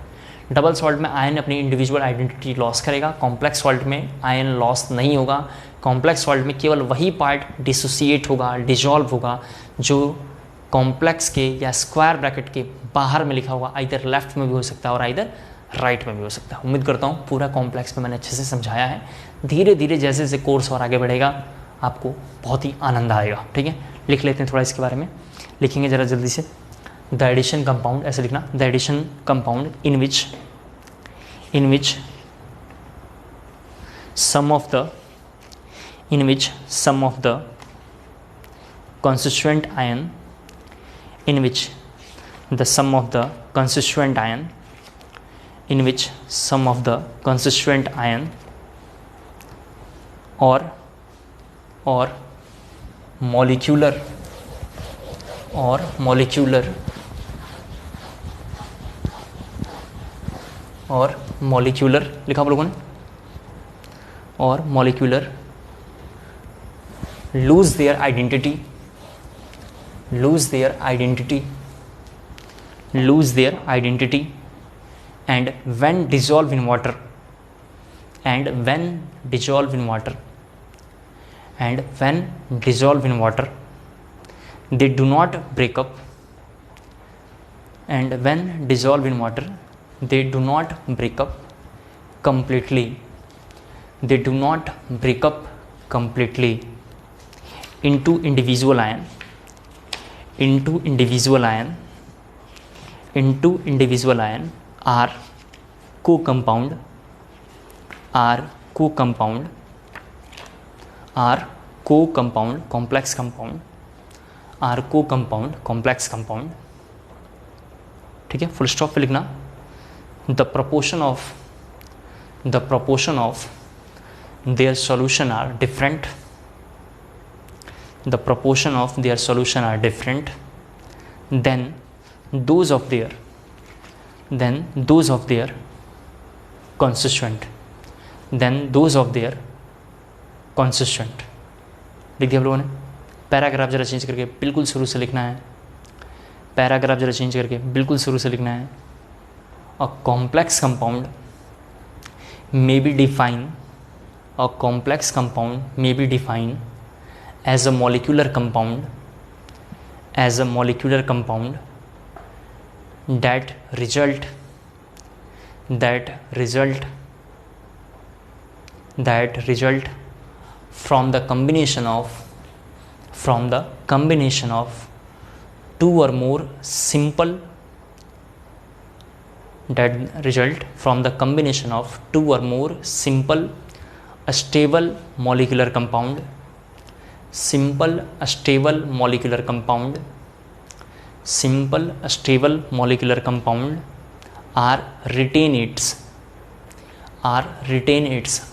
डबल सॉल्ट में आयन अपनी इंडिविजुअल आइडेंटिटी लॉस करेगा, कॉम्प्लेक्स सॉल्ट में आयन लॉस नहीं होगा। कॉम्प्लेक्स सॉल्ट में केवल वही पार्ट डिसोसिएट होगा, डिजॉल्व होगा जो कॉम्प्लेक्स के या स्क्वायर ब्रैकेट के बाहर में लिखा होगा, आइदर लेफ्ट में भी हो सकता है और आइदर राइट में भी हो सकता है। उम्मीद करता हूँ पूरा कॉम्प्लेक्स में मैंने अच्छे से समझाया है। धीरे धीरे जैसे जैसे कोर्स और आगे बढ़ेगा आपको बहुत ही आनंद आएगा। ठीक है, लिख लेते हैं थोड़ा इसके बारे में, लिखेंगे ज़रा जल्दी से। द एडिशन कंपाउंड, ऐसे लिखना, the addition compound in which some of the constituent ion in which the sum of the constituent ion or molecular लिखा आप लोगों ने, और molecular lose their identity and when dissolve in water they do not break up, completely into individual ion are co-compound complex compound। ठीक है, full stop पे लिखना। The proportion of their solution are different than those of their constituent। लिख दिया आप लोगों ने। Paragraph जरा चेंज करके बिल्कुल शुरू से लिखना है। A complex compound may be defined as a molecular compound that result from the combination of two or more simple stable molecular compound are retain its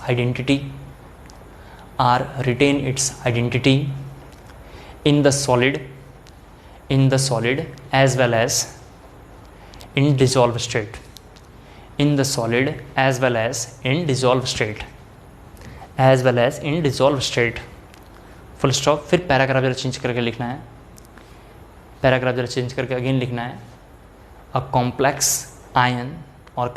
identity in the solid as well as in dissolved state। Full stop. फिर paragraph जरा change करके लिखना है। Again लिखना है। A complex ion और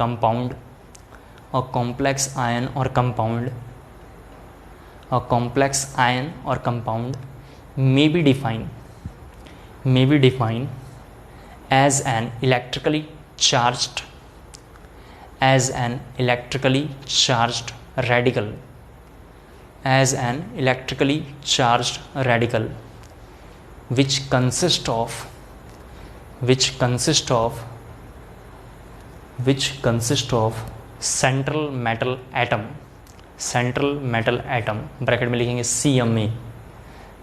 compound may be defined as an electrically charged radical which consists of central metal atom bracket में लिखेंगे CMA,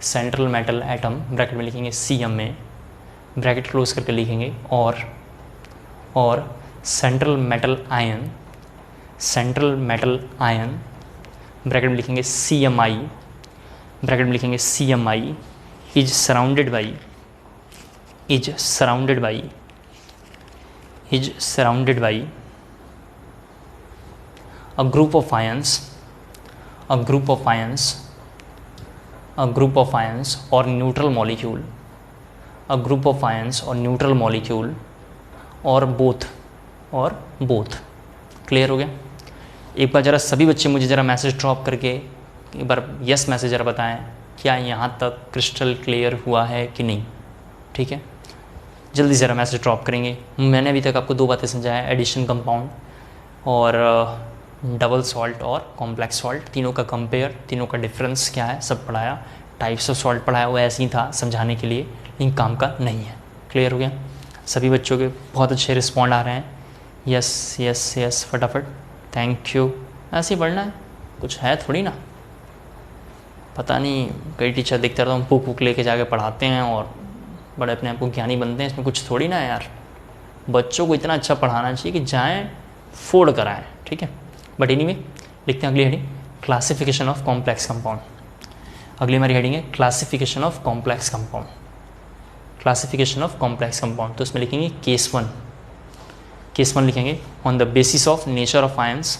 central metal atom bracket में लिखेंगे CMA, ब्रैकेट क्लोज करके लिखेंगे और सेंट्रल मेटल आयन ब्रैकेट में लिखेंगे CMI, is surrounded by a group of ions or neutral molecule or both और बोथ। क्लियर हो गया? एक बार ज़रा सभी बच्चे मुझे ज़रा मैसेज ड्रॉप करके एक बार यस मैसेज ज़रा बताएं, क्या यहाँ तक क्रिस्टल क्लियर हुआ है कि नहीं? ठीक है, जल्दी ज़रा मैसेज ड्रॉप करेंगे। मैंने अभी तक आपको 2 बातें समझाया, एडिशन कंपाउंड और डबल सॉल्ट और कॉम्प्लेक्स सॉल्ट, तीनों का कंपेयर, तीनों का डिफरेंस क्या है सब पढ़ाया। टाइप्स ऑफ सॉल्ट पढ़ाया, वो ऐसे ही था समझाने के लिए, लेकिन काम का नहीं है। क्लियर हो गया? सभी बच्चों के बहुत अच्छे रिस्पॉन्ड आ रहे हैं। यस यस यस, फटाफट, थैंक यू। ऐसे ही पढ़ना है, कुछ है थोड़ी ना। पता नहीं कई टीचर देखते रहता हूँ बुक बुक लेके जाके पढ़ाते हैं और बड़े अपने आप को ज्ञानी बनते हैं, इसमें कुछ थोड़ी ना है यार। बच्चों को इतना अच्छा पढ़ाना चाहिए कि जाएँ फोड़ कराएँ, ठीक है। बट एनीवे, लिखते हैं अगली heading, classification of complex compound. अगली हमारी हेडिंग है classification of complex compound. Classification of complex compound, तो इसमें लिखेंगे केस 1। केस 1 लिखेंगे on the basis of nature of ions,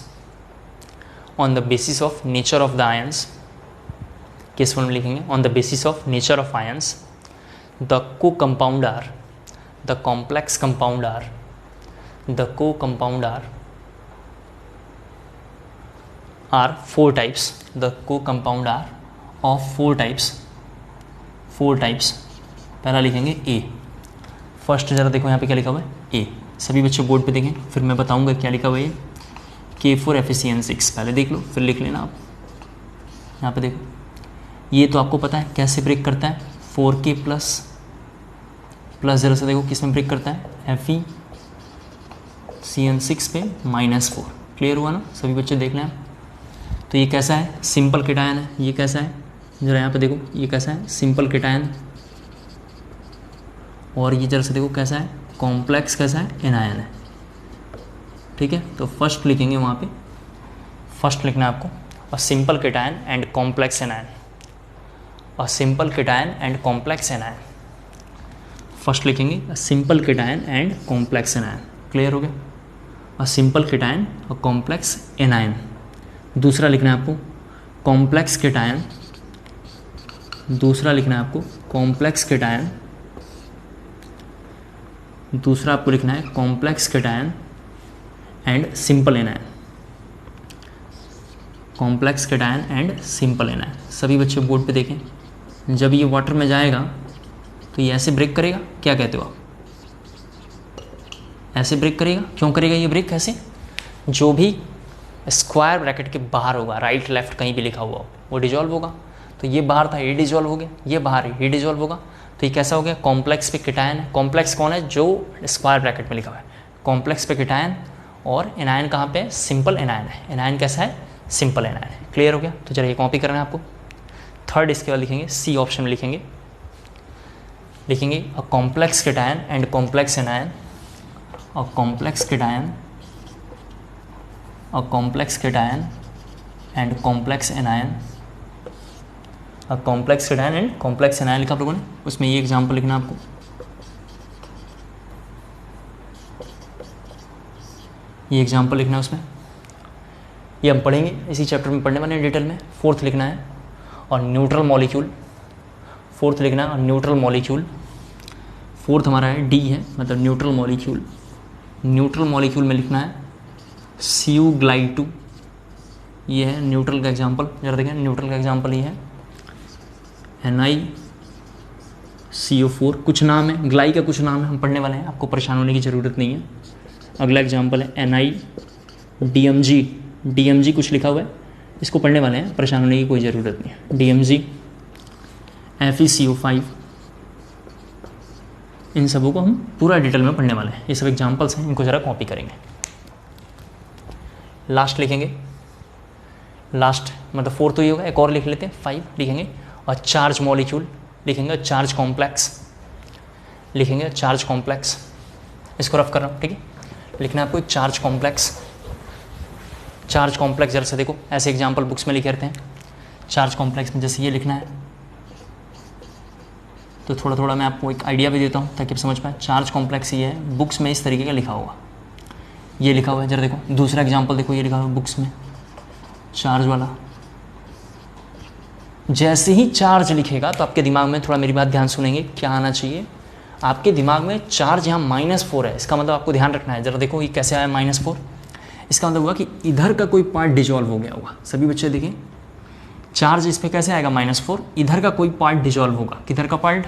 on the basis of nature of the ions. Case 1 में लिखेंगे on the basis of nature of ions the co compound are, the complex compound are, the co compound are 4 types, the co-compound are of 4 types, 4 types। पहला लिखेंगे A। First जरा देखो यहाँ पे क्या लिखा हुआ है, A। सभी बच्चे बोर्ड पे देखें, फिर मैं बताऊंगा क्या लिखा हुआ है। K4FeCN6 पहले देख लो, फिर लिख लेना आप। यहाँ पे देखो, ये तो आपको पता है कैसे ब्रेक करता है, 4K प्लस जरा से देखो किस में ब्रेक करता है, FeCN6 पे -4। क्लियर हुआ ना? सभी बच्चे देख लें आप। तो ये कैसा है, सिंपल केटायन है। ये कैसा है, जरा यहाँ पे देखो, ये कैसा है, सिंपल केटायन। और ये जरा से देखो कैसा है, कॉम्प्लेक्स कैसा है, एनायन है। ठीक है, तो फर्स्ट लिखेंगे वहाँ पे, फर्स्ट लिखना है आपको, और simple cation and complex anion, और simple cation and complex anion. First लिखेंगे simple cation and complex anion. Clear हो गया? और सिंपल केटायन और कॉम्प्लेक्स एनायन। दूसरा लिखना है आपको कॉम्प्लेक्स केटायन, दूसरा लिखना है आपको कॉम्प्लेक्स केटायन, दूसरा आपको लिखना है complex cation and simple anion, complex cation and simple anion. सभी बच्चे बोर्ड पे देखें, जब ये वाटर में जाएगा तो ये ऐसे ब्रेक करेगा, क्या कहते हो आप? ऐसे ब्रेक करेगा। क्यों करेगा ये ब्रेक? ऐसे, जो भी स्क्वायर ब्रैकेट के बाहर होगा, राइट लेफ्ट कहीं भी लिखा हुआ हो, वो डिजॉल्व होगा। तो ये बाहर था, ये डिजॉल्व हो गया, ये बाहर है, ये डिजॉल्व होगा। तो ये कैसा हो गया, कॉम्प्लेक्स पे केटायन है। कॉम्प्लेक्स कौन है? जो स्क्वायर ब्रैकेट में लिखा हुआ है, कॉम्प्लेक्स पे केटायन। और एनायन कहाँ पे? सिंपल एनायन है। एनायन कैसा है? सिंपल एनायन है। क्लियर हो गया? तो चलिए कॉपी करना है आपको। थर्ड इसके बाद लिखेंगे, सी ऑप्शन में लिखेंगे a complex cation and complex anion, a complex cation, a complex cation and complex anion, a complex cation and complex anion लिखा आप लोगों ने। उसमें ये एग्जांपल लिखना आपको, ये एग्जांपल लिखना है उसमें। ये हम पढ़ेंगे, इसी चैप्टर में पढ़ने वाले हैं डिटेल में। फोर्थ लिखना है और न्यूट्रल मॉलिक्यूल, फोर्थ लिखना है और न्यूट्रल मॉलिक्यूल। फोर्थ हमारा है डी है, मतलब न्यूट्रल मॉलिक्यूल। न्यूट्रल मॉलिक्यूल में लिखना है CuGlide2। ये है न्यूट्रल का एग्जांपल, जरा देखें न्यूट्रल का एग्जांपल ये है NiCO4। कुछ नाम है, ग्लाई का कुछ नाम है, हम पढ़ने वाले हैं, आपको परेशान होने की ज़रूरत नहीं है। अगला एग्जांपल है NiDMG। DMG कुछ लिखा हुआ है, इसको पढ़ने वाले हैं, परेशान होने की कोई ज़रूरत नहीं है। DMG, FeCO5, इन सबों को हम पूरा डिटेल में पढ़ने वाले हैं। ये सब एग्जांपल्स हैं, इनको ज़रा कॉपी करेंगे। लास्ट लिखेंगे, लास्ट मतलब फोर्थ तो ये होगा, एक और लिख लेते हैं, 5 लिखेंगे। और चार्ज मॉलिक्यूल लिखेंगे, चार्ज कॉम्प्लेक्स लिखेंगे, चार्ज कॉम्प्लेक्स। इसको रफ कर रहा हूँ, ठीक है। लिखना है आपको चार्ज कॉम्प्लेक्स। चार्ज कॉम्प्लेक्स जरा से देखो, ऐसे एग्जांपल बुक्स में लिखे रहते हैं। चार्ज कॉम्प्लेक्स में जैसे ये लिखना है, तो थोड़ा थोड़ा मैं आपको एक आइडिया भी देता हूँ ताकि आप समझ पाए। चार्ज कॉम्प्लेक्स ये है, बुक्स में इस तरीके का लिखा होगा, ये लिखा हुआ है। जरा देखो दूसरा एग्जांपल देखो, ये लिखा हुआ है बुक्स में, चार्ज वाला। जैसे ही चार्ज लिखेगा तो आपके दिमाग में, थोड़ा मेरी बात ध्यान सुनेंगे, क्या आना चाहिए? आपके दिमाग में चार्ज यहाँ -4 है, इसका मतलब आपको ध्यान रखना है। ज़रा देखो ये कैसे आया -4, इसका मतलब हुआ कि इधर का कोई पार्ट डिजॉल्व हो गया होगा। सभी बच्चे देखें, चार्ज इस पर कैसे आएगा -4, इधर का कोई पार्ट डिजॉल्व होगा। किधर का पार्ट?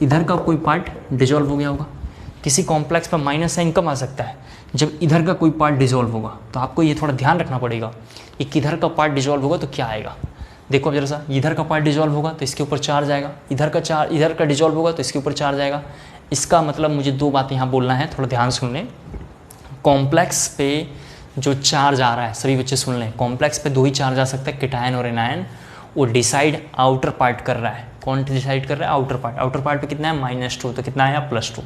इधर का कोई पार्ट डिजॉल्व हो गया होगा। किसी कॉम्प्लेक्स पर माइनस साइन कब आ सकता है? जब इधर का कोई पार्ट डिजॉल्व होगा। तो आपको ये थोड़ा ध्यान रखना पड़ेगा कि किधर का पार्ट डिजॉल्व होगा तो क्या आएगा। देखो अब जरा सा, इधर का पार्ट डिजॉल्व होगा तो इसके ऊपर चार्ज आएगा, इधर का डिजॉल्व होगा तो इसके ऊपर चार्ज आएगा। इसका मतलब मुझे 2 बातें यहाँ बोलना है, थोड़ा ध्यान सुन लें। कॉम्प्लेक्स पे जो चार्ज आ रहा है, सभी बच्चे सुन लें, कॉम्प्लेक्स पे 2 ही चार्ज आ सकता है, कैटायन और एनायन। वो डिसाइड आउटर पार्ट कर रहा है। कौन डिसाइड कर रहा है? Outer part. आउटर पार्ट पे कितना है? -2, तो कितना आया? +2।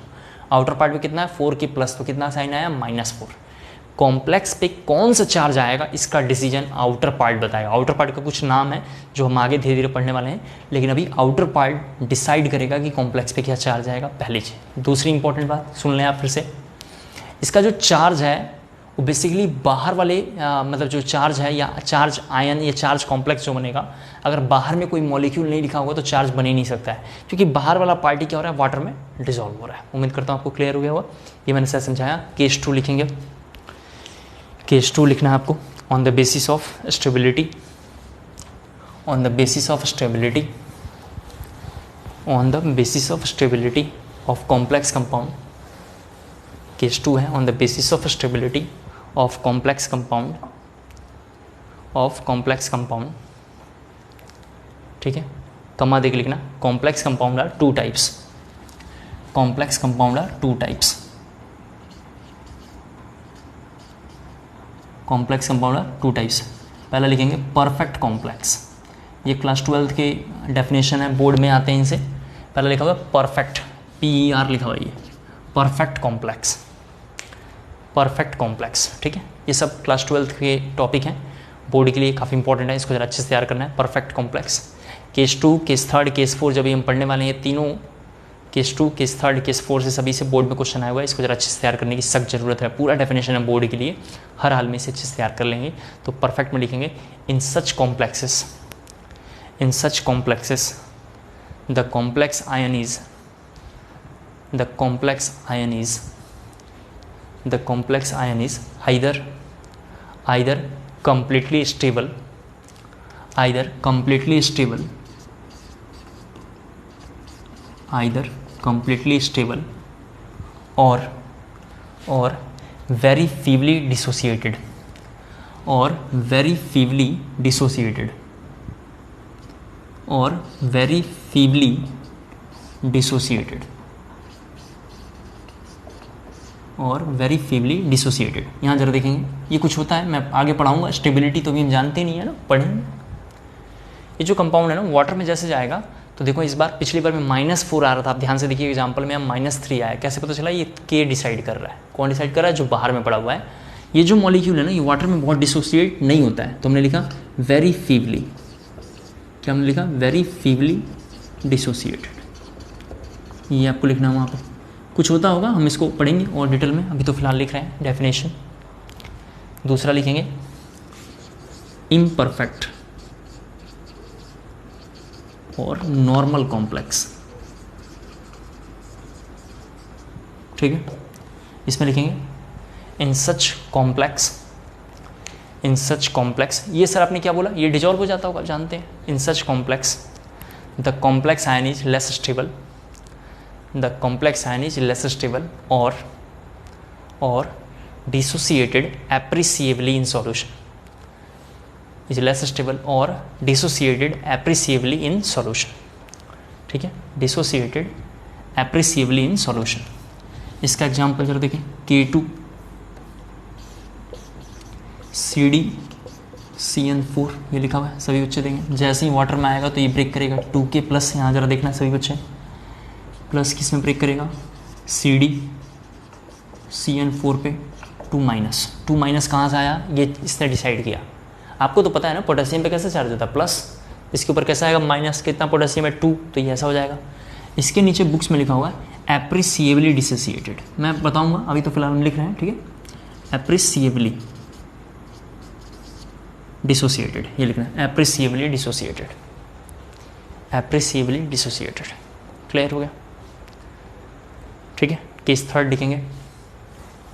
आउटर पार्ट पे कितना है? 4 के प्लस, तो कितना साइन आया? -4। कॉम्प्लेक्स पे कौन सा चार्ज आएगा इसका डिसीजन आउटर पार्ट बताएगा। आउटर पार्ट का कुछ नाम है जो हम आगे धीरे धीरे पढ़ने वाले हैं, लेकिन अभी आउटर पार्ट डिसाइड करेगा कि कॉम्प्लेक्स पे क्या चार्ज आएगा, पहली चीज़। दूसरी इंपॉर्टेंट बात सुन लें आप फिर से, इसका जो चार्ज है वो बेसिकली बाहर वाले मतलब जो चार्ज है या चार्ज आयन या चार्ज कॉम्प्लेक्स जो बनेगा, अगर बाहर में कोई मॉलिक्यूल नहीं लिखा होगा तो चार्ज बन ही नहीं सकता है, क्योंकि बाहर वाला पार्टी क्या हो रहा है? वाटर में डिसॉल्व हो रहा है। उम्मीद करता हूँ आपको क्लियर हो गया होगा। ये मैंने सर समझाया। केस 2 लिखेंगे। केस 2 लिखना है आपको। On the basis of stability, on the basis of stability, on the basis of stability of complex compound. Case 2 है on the basis of stability of complex compound, of complex compound. ठीक है, comma देख लिखना। Complex compound are 2 types. Complex compound are 2 types. Complex compound are 2 types. पहला लिखेंगे perfect complex. ये class 12 के definition है, बोर्ड में आते हैं इनसे। पहला लिखा हुआ परफेक्ट, PER लिखा हुआ है, ये परफेक्ट कॉम्प्लेक्स। परफेक्ट कॉम्प्लेक्स, ठीक है। ये सब क्लास 12 के टॉपिक हैं, बोर्ड के लिए काफ़ी इंपॉर्टेंट है, इसको ज़रा अच्छे से तैयार करना है। Perfect complex. Case 2, case 3, case 4 जब हम पढ़ने वाले हैं, तीनों केस 2, केस 3, केस 4 से सभी से बोर्ड में क्वेश्चन आया हुआ है। इसको ज़रा अच्छे से तैयार करने की सख्त ज़रूरत है। पूरा डेफिनेशन है बोर्ड के लिए, हर हाल में इसे अच्छे से तैयार कर लेंगे। तो परफेक्ट में लिखेंगे in such complexes, in such complexes the complex ion is, the complex ion is, the complex ion is either completely stable, either completely stable, either completely stable or very feebly dissociated, or very feebly dissociated, or very feebly dissociated, और very feebly dissociated. यहाँ जरा देखेंगे, ये कुछ होता है, मैं आगे पढ़ाऊंगा। स्टेबिलिटी तो भी हम जानते नहीं है ना, पढ़ेंगे। ये जो कंपाउंड है ना, वाटर में जैसे जाएगा, तो देखो इस बार, पिछली बार में -4 आ रहा था, आप ध्यान से देखिए एग्जाम्पल में, हम -3 आया। कैसे पता चला? ये K डिसाइड कर रहा है। कौन डिसाइड कर रहा है? जो बाहर में पड़ा हुआ है। ये जो मॉलिक्यूल है ना, ये वाटर में बहुत डिसोसिएट नहीं होता है, तो हमने लिखा वेरी फीबली। क्या हमने लिखा? Very feebly dissociated. ये आपको लिखना है वहाँ पर। कुछ होता होगा, हम इसको पढ़ेंगे और डिटेल में, अभी तो फिलहाल लिख रहे हैं डेफिनेशन। दूसरा लिखेंगे इम्परफेक्ट और नॉर्मल कॉम्प्लेक्स। ठीक है, इसमें लिखेंगे in such complex, in such complex. ये सर आपने क्या बोला? ये डिजॉल्व हो जाता होगा, जानते हैं। In such complex the complex ion is less stable, the complex ion is less stable or dissociated appreciably in solution, is less stable or dissociated appreciably in solution। ठीक है, dissociated appreciably in solution। इसका example जरा देखें, K2 CdCN4 ये लिखा हुआ है, सभी बच्चे देंगे। जैसे ही वाटर में आएगा तो ये ब्रेक करेगा, 2K+। यहाँ जरा देखना सभी बच्चे, प्लस किस में ब्रेक करेगा? CdCN4 पे 2-। कहाँ से आया? ये इसने डिसाइड किया। आपको तो पता है ना पोटेशियम पे कैसे चार्ज होता है, प्लस, इसके ऊपर कैसा आएगा? माइनस। कितना पोटेशियम है? 2, तो ये ऐसा हो जाएगा। इसके नीचे बुक्स में लिखा हुआ है एप्रिसिएबली डिसोसिएटेड। मैं बताऊंगा, अभी तो फिलहाल हम लिख रहे हैं, ठीक है। एप्रिसिएबली डिसोसिएटेड, ये लिखना है, एप्रिसिएबली डिसोसिएटेड, एप्रिसिएबली डिसोसिएटेड। क्लियर हो गया? ठीक है। केस थर्ड लिखेंगे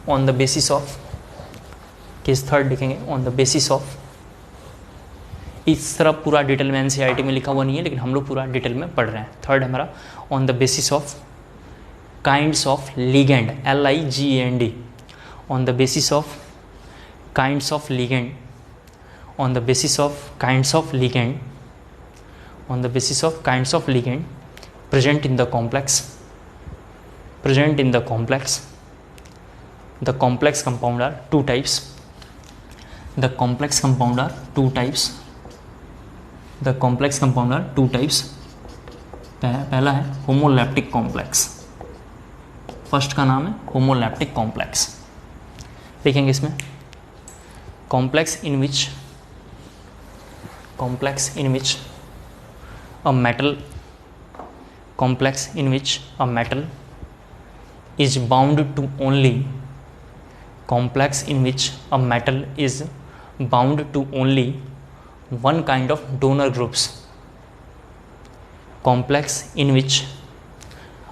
on the basis of, case third लिखेंगे ऑन द बेसिस ऑफ, इस तरह पूरा डिटेल में एनसीईआरटी में लिखा हुआ नहीं है लेकिन हम लोग पूरा डिटेल में पढ़ रहे हैं। थर्ड हमारा on the basis of kinds of ligand, LIGAND, on the basis of kinds of ligand, on the basis of kinds of ligand, on the basis of kinds of ligand present in the complex, present in the complex, the complex compound are two types, the complex compound are two types, the complex compound are two types, पहला है homoleptic complex, first का नाम है homoleptic complex. देखेंगे इसमें complex in which, complex in which a metal, complex in which a metal is bound to only, complex in which a metal is bound to only one kind of donor groups, complex in which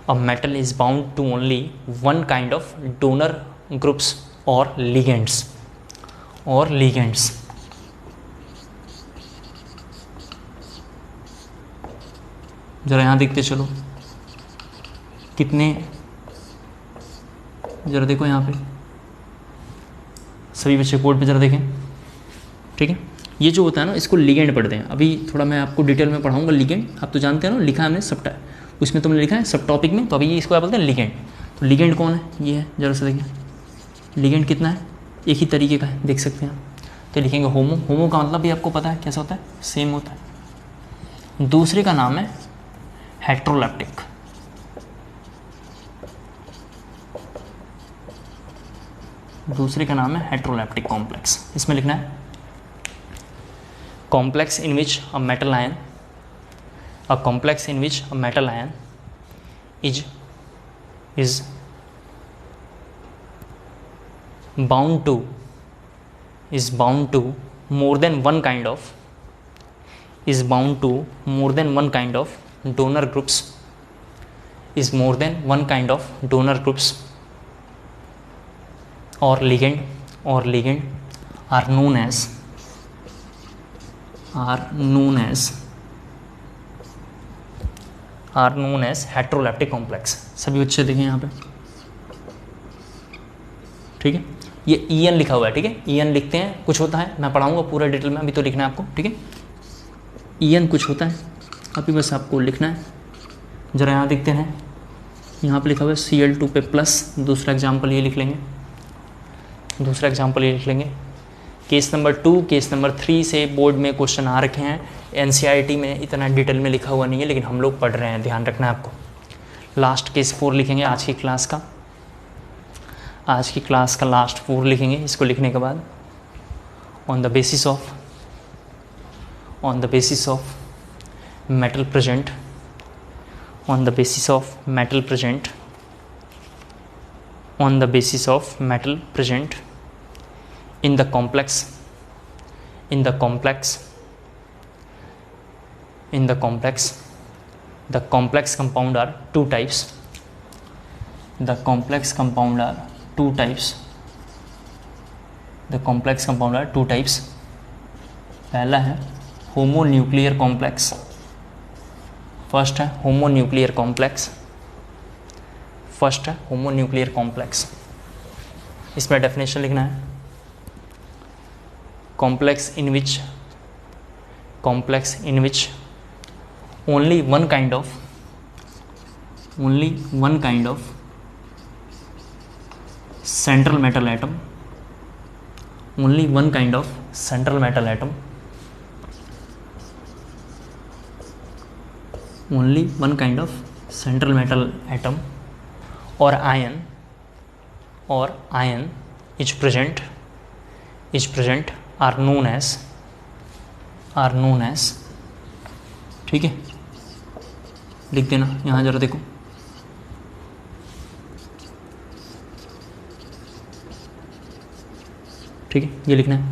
a metal is bound to only one kind of donor groups or ligands, or ligands. जरा यहाँ देखते चलो कितने, जरा देखो यहाँ पे सभी बच्चे बोर्ड पे जरा देखें, ठीक है। ये जो होता है ना इसको लिगेंड पढ़ते हैं, अभी थोड़ा मैं आपको डिटेल में पढ़ाऊंगा लिगेंड। आप तो जानते हैं ना, लिखा है हमने सब, उसमें तुमने लिखा है सब टॉपिक में, तो अभी इसको क्या बोलते हैं लिगेंड। तो लिगेंड कौन है, ये है, जरा से देखिए लिगेंड कितना है, एक ही तरीके का है, देख सकते हैं आप। तो लिखेंगे होमो, होमो का मतलब भी आपको पता है कैसा होता है, सेम होता है। दूसरे का नाम है हेट्रोलैप्टिक, दूसरे का नाम है हेट्रोलैप्टिक कॉम्प्लेक्स। इसमें लिखना है complex in which a metal ion, a complex in which a metal ion is bound to more than one kind of, is bound to more than one kind of donor groups, is more than one kind of donor groups or ligand are known as heteroleptic complex. सभी बच्चे देखें यहाँ पे, ठीक है। ये EN लिखा हुआ है, ठीक है, EN लिखते हैं, कुछ होता है, मैं पढ़ाऊंगा पूरा डिटेल में, अभी तो लिखना है आपको, ठीक है। EN कुछ होता है, अभी बस आपको लिखना है। जरा यहाँ देखते हैं, यहाँ पे लिखा हुआ है Cl2 पे प्लस। दूसरा एग्जाम्पल ये लिख लेंगे, दूसरा एग्जाम्पल ये लिख लेंगे। केस नंबर 2, केस नंबर 3 से बोर्ड में क्वेश्चन आ रखे हैं। NCERT में इतना डिटेल में लिखा हुआ नहीं है लेकिन हम लोग पढ़ रहे हैं, ध्यान रखना है आपको। लास्ट केस 4 लिखेंगे आज की क्लास का, आज की क्लास का लास्ट 4 लिखेंगे। इसको लिखने के बाद on the basis of metal present, on the basis of metal present, on the basis of metal present in the complex the complex compound are two types, the complex compound are two types, the complex compound are two types। पहला है homonuclear complex, first है homonuclear complex, first है homonuclear complex. इसमें definition लिखना है complex in which only one kind of central metal atom, only one kind of central metal atom, only one kind of central metal atom or ion is present are known as, ठीक है। लिख देना यहाँ, जरा देखो, ठीक है, ये लिखना है।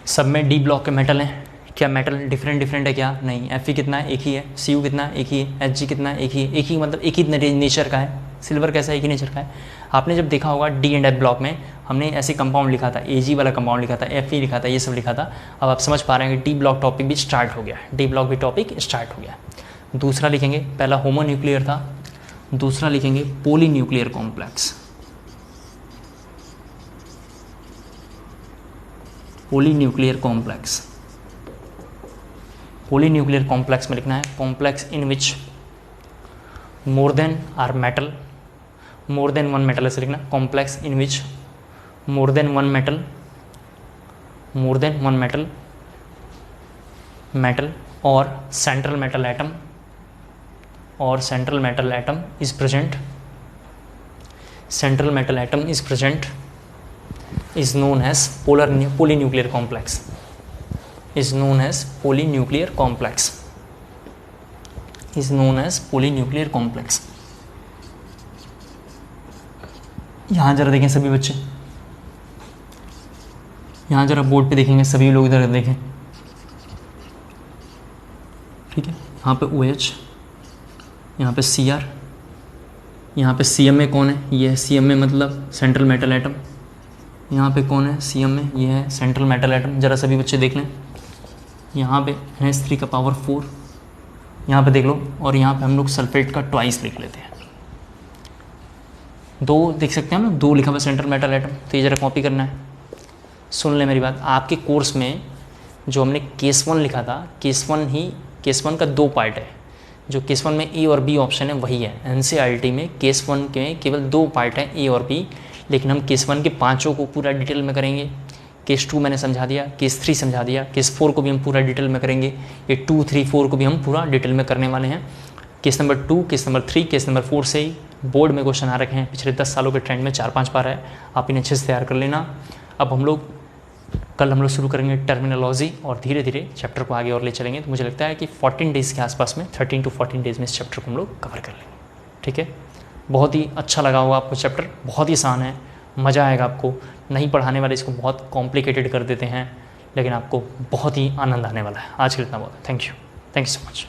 सब में डी ब्लॉक के मेटल हैं, क्या मेटल डिफरेंट है क्या, नहीं। Fe कितना है, एक ही है। Cu कितना है, एक ही है। Hg कितना है, एक ही मतलब एक ही नेचर का है, सिल्वर कैसा एक ही नेचर का है। आपने जब देखा होगा डी एंड एफ ब्लॉक में हमने ऐसे कंपाउंड लिखा था, एजी वाला कंपाउंड लिखा था, एफ लिखा था, ये सब लिखा था। अब आप समझ पा रहे हैं कि डी ब्लॉक टॉपिक भी स्टार्ट हो गया है, डी ब्लॉक भी टॉपिक स्टार्ट हो गया है। दूसरा लिखेंगे, पहला होमोन्यूक्लियर था, दूसरा लिखेंगे polynuclear complex. Polynuclear complex, polynuclear complex में लिखना है complex in which more than are metal, more than one metal ऐसे लिखना, complex in which more than one metal, more than one metal, metal और सेंट्रल मेटल एटम, और central metal atom is present, central metal atom is present, is known as polynuclear complex, is known as polynuclear complex, is known as polynuclear complex। यहाँ जरा देखें सभी बच्चे, यहाँ जरा board पे देखेंगे सभी लोग, इधर देखें, ठीक है। यहाँ पे OH, यहाँ पे Cr, यहाँ पे Cm में कौन है, ये है Cm में मतलब सेंट्रल मेटल एटम। यहाँ पे कौन है Cm में, ये है सेंट्रल मेटल एटम। जरा सभी बच्चे देख लें, यहाँ पे NH3 का पावर 4, यहाँ पे देख लो, और यहाँ पे हम लोग सल्फेट का ट्वाइस लिख लेते हैं। दो देख सकते हैं ना, दो लिखा हुआ सेंट्रल मेटल एटम, तो ये जरा कॉपी करना है। सुन ले मेरी बात, आपके कोर्स में जो हमने केस 1 लिखा था, केस 1 का 2 पार्ट है। जो केस 1 में ए और बी ऑप्शन है वही है। NCERT में केस 1 के केवल 2 पार्ट हैं, ए और बी, लेकिन हम केस 1 के 5 को पूरा डिटेल में करेंगे। केस 2 मैंने समझा दिया, केस 3 समझा दिया, केस 4 को भी हम पूरा डिटेल में करेंगे। ये 2, 3, 4 को भी हम पूरा डिटेल में करने वाले हैं। Case number 2, case number 3, case number 4 से ही बोर्ड में क्वेश्चन आ रखे हैं। पिछले 10 सालों के ट्रेंड में 4-5 बार है, आप इन्हें अच्छे से तैयार कर लेना। अब कल हम लोग शुरू करेंगे टर्मिनोलॉजी, और धीरे धीरे चैप्टर को आगे और ले चलेंगे। तो मुझे लगता है कि 14 डेज़ के आसपास में, 13 to 14 डेज़ में इस चैप्टर को हम लोग कवर कर लेंगे, ठीक है। बहुत ही अच्छा लगा होगा आपको चैप्टर, बहुत ही आसान है, मज़ा आएगा आपको। नहीं पढ़ाने वाले इसको बहुत कॉम्प्लिकेटेड कर देते हैं, लेकिन आपको बहुत ही आनंद आने वाला है। आज के लिए इतना बहुत, थैंक यू सो मच।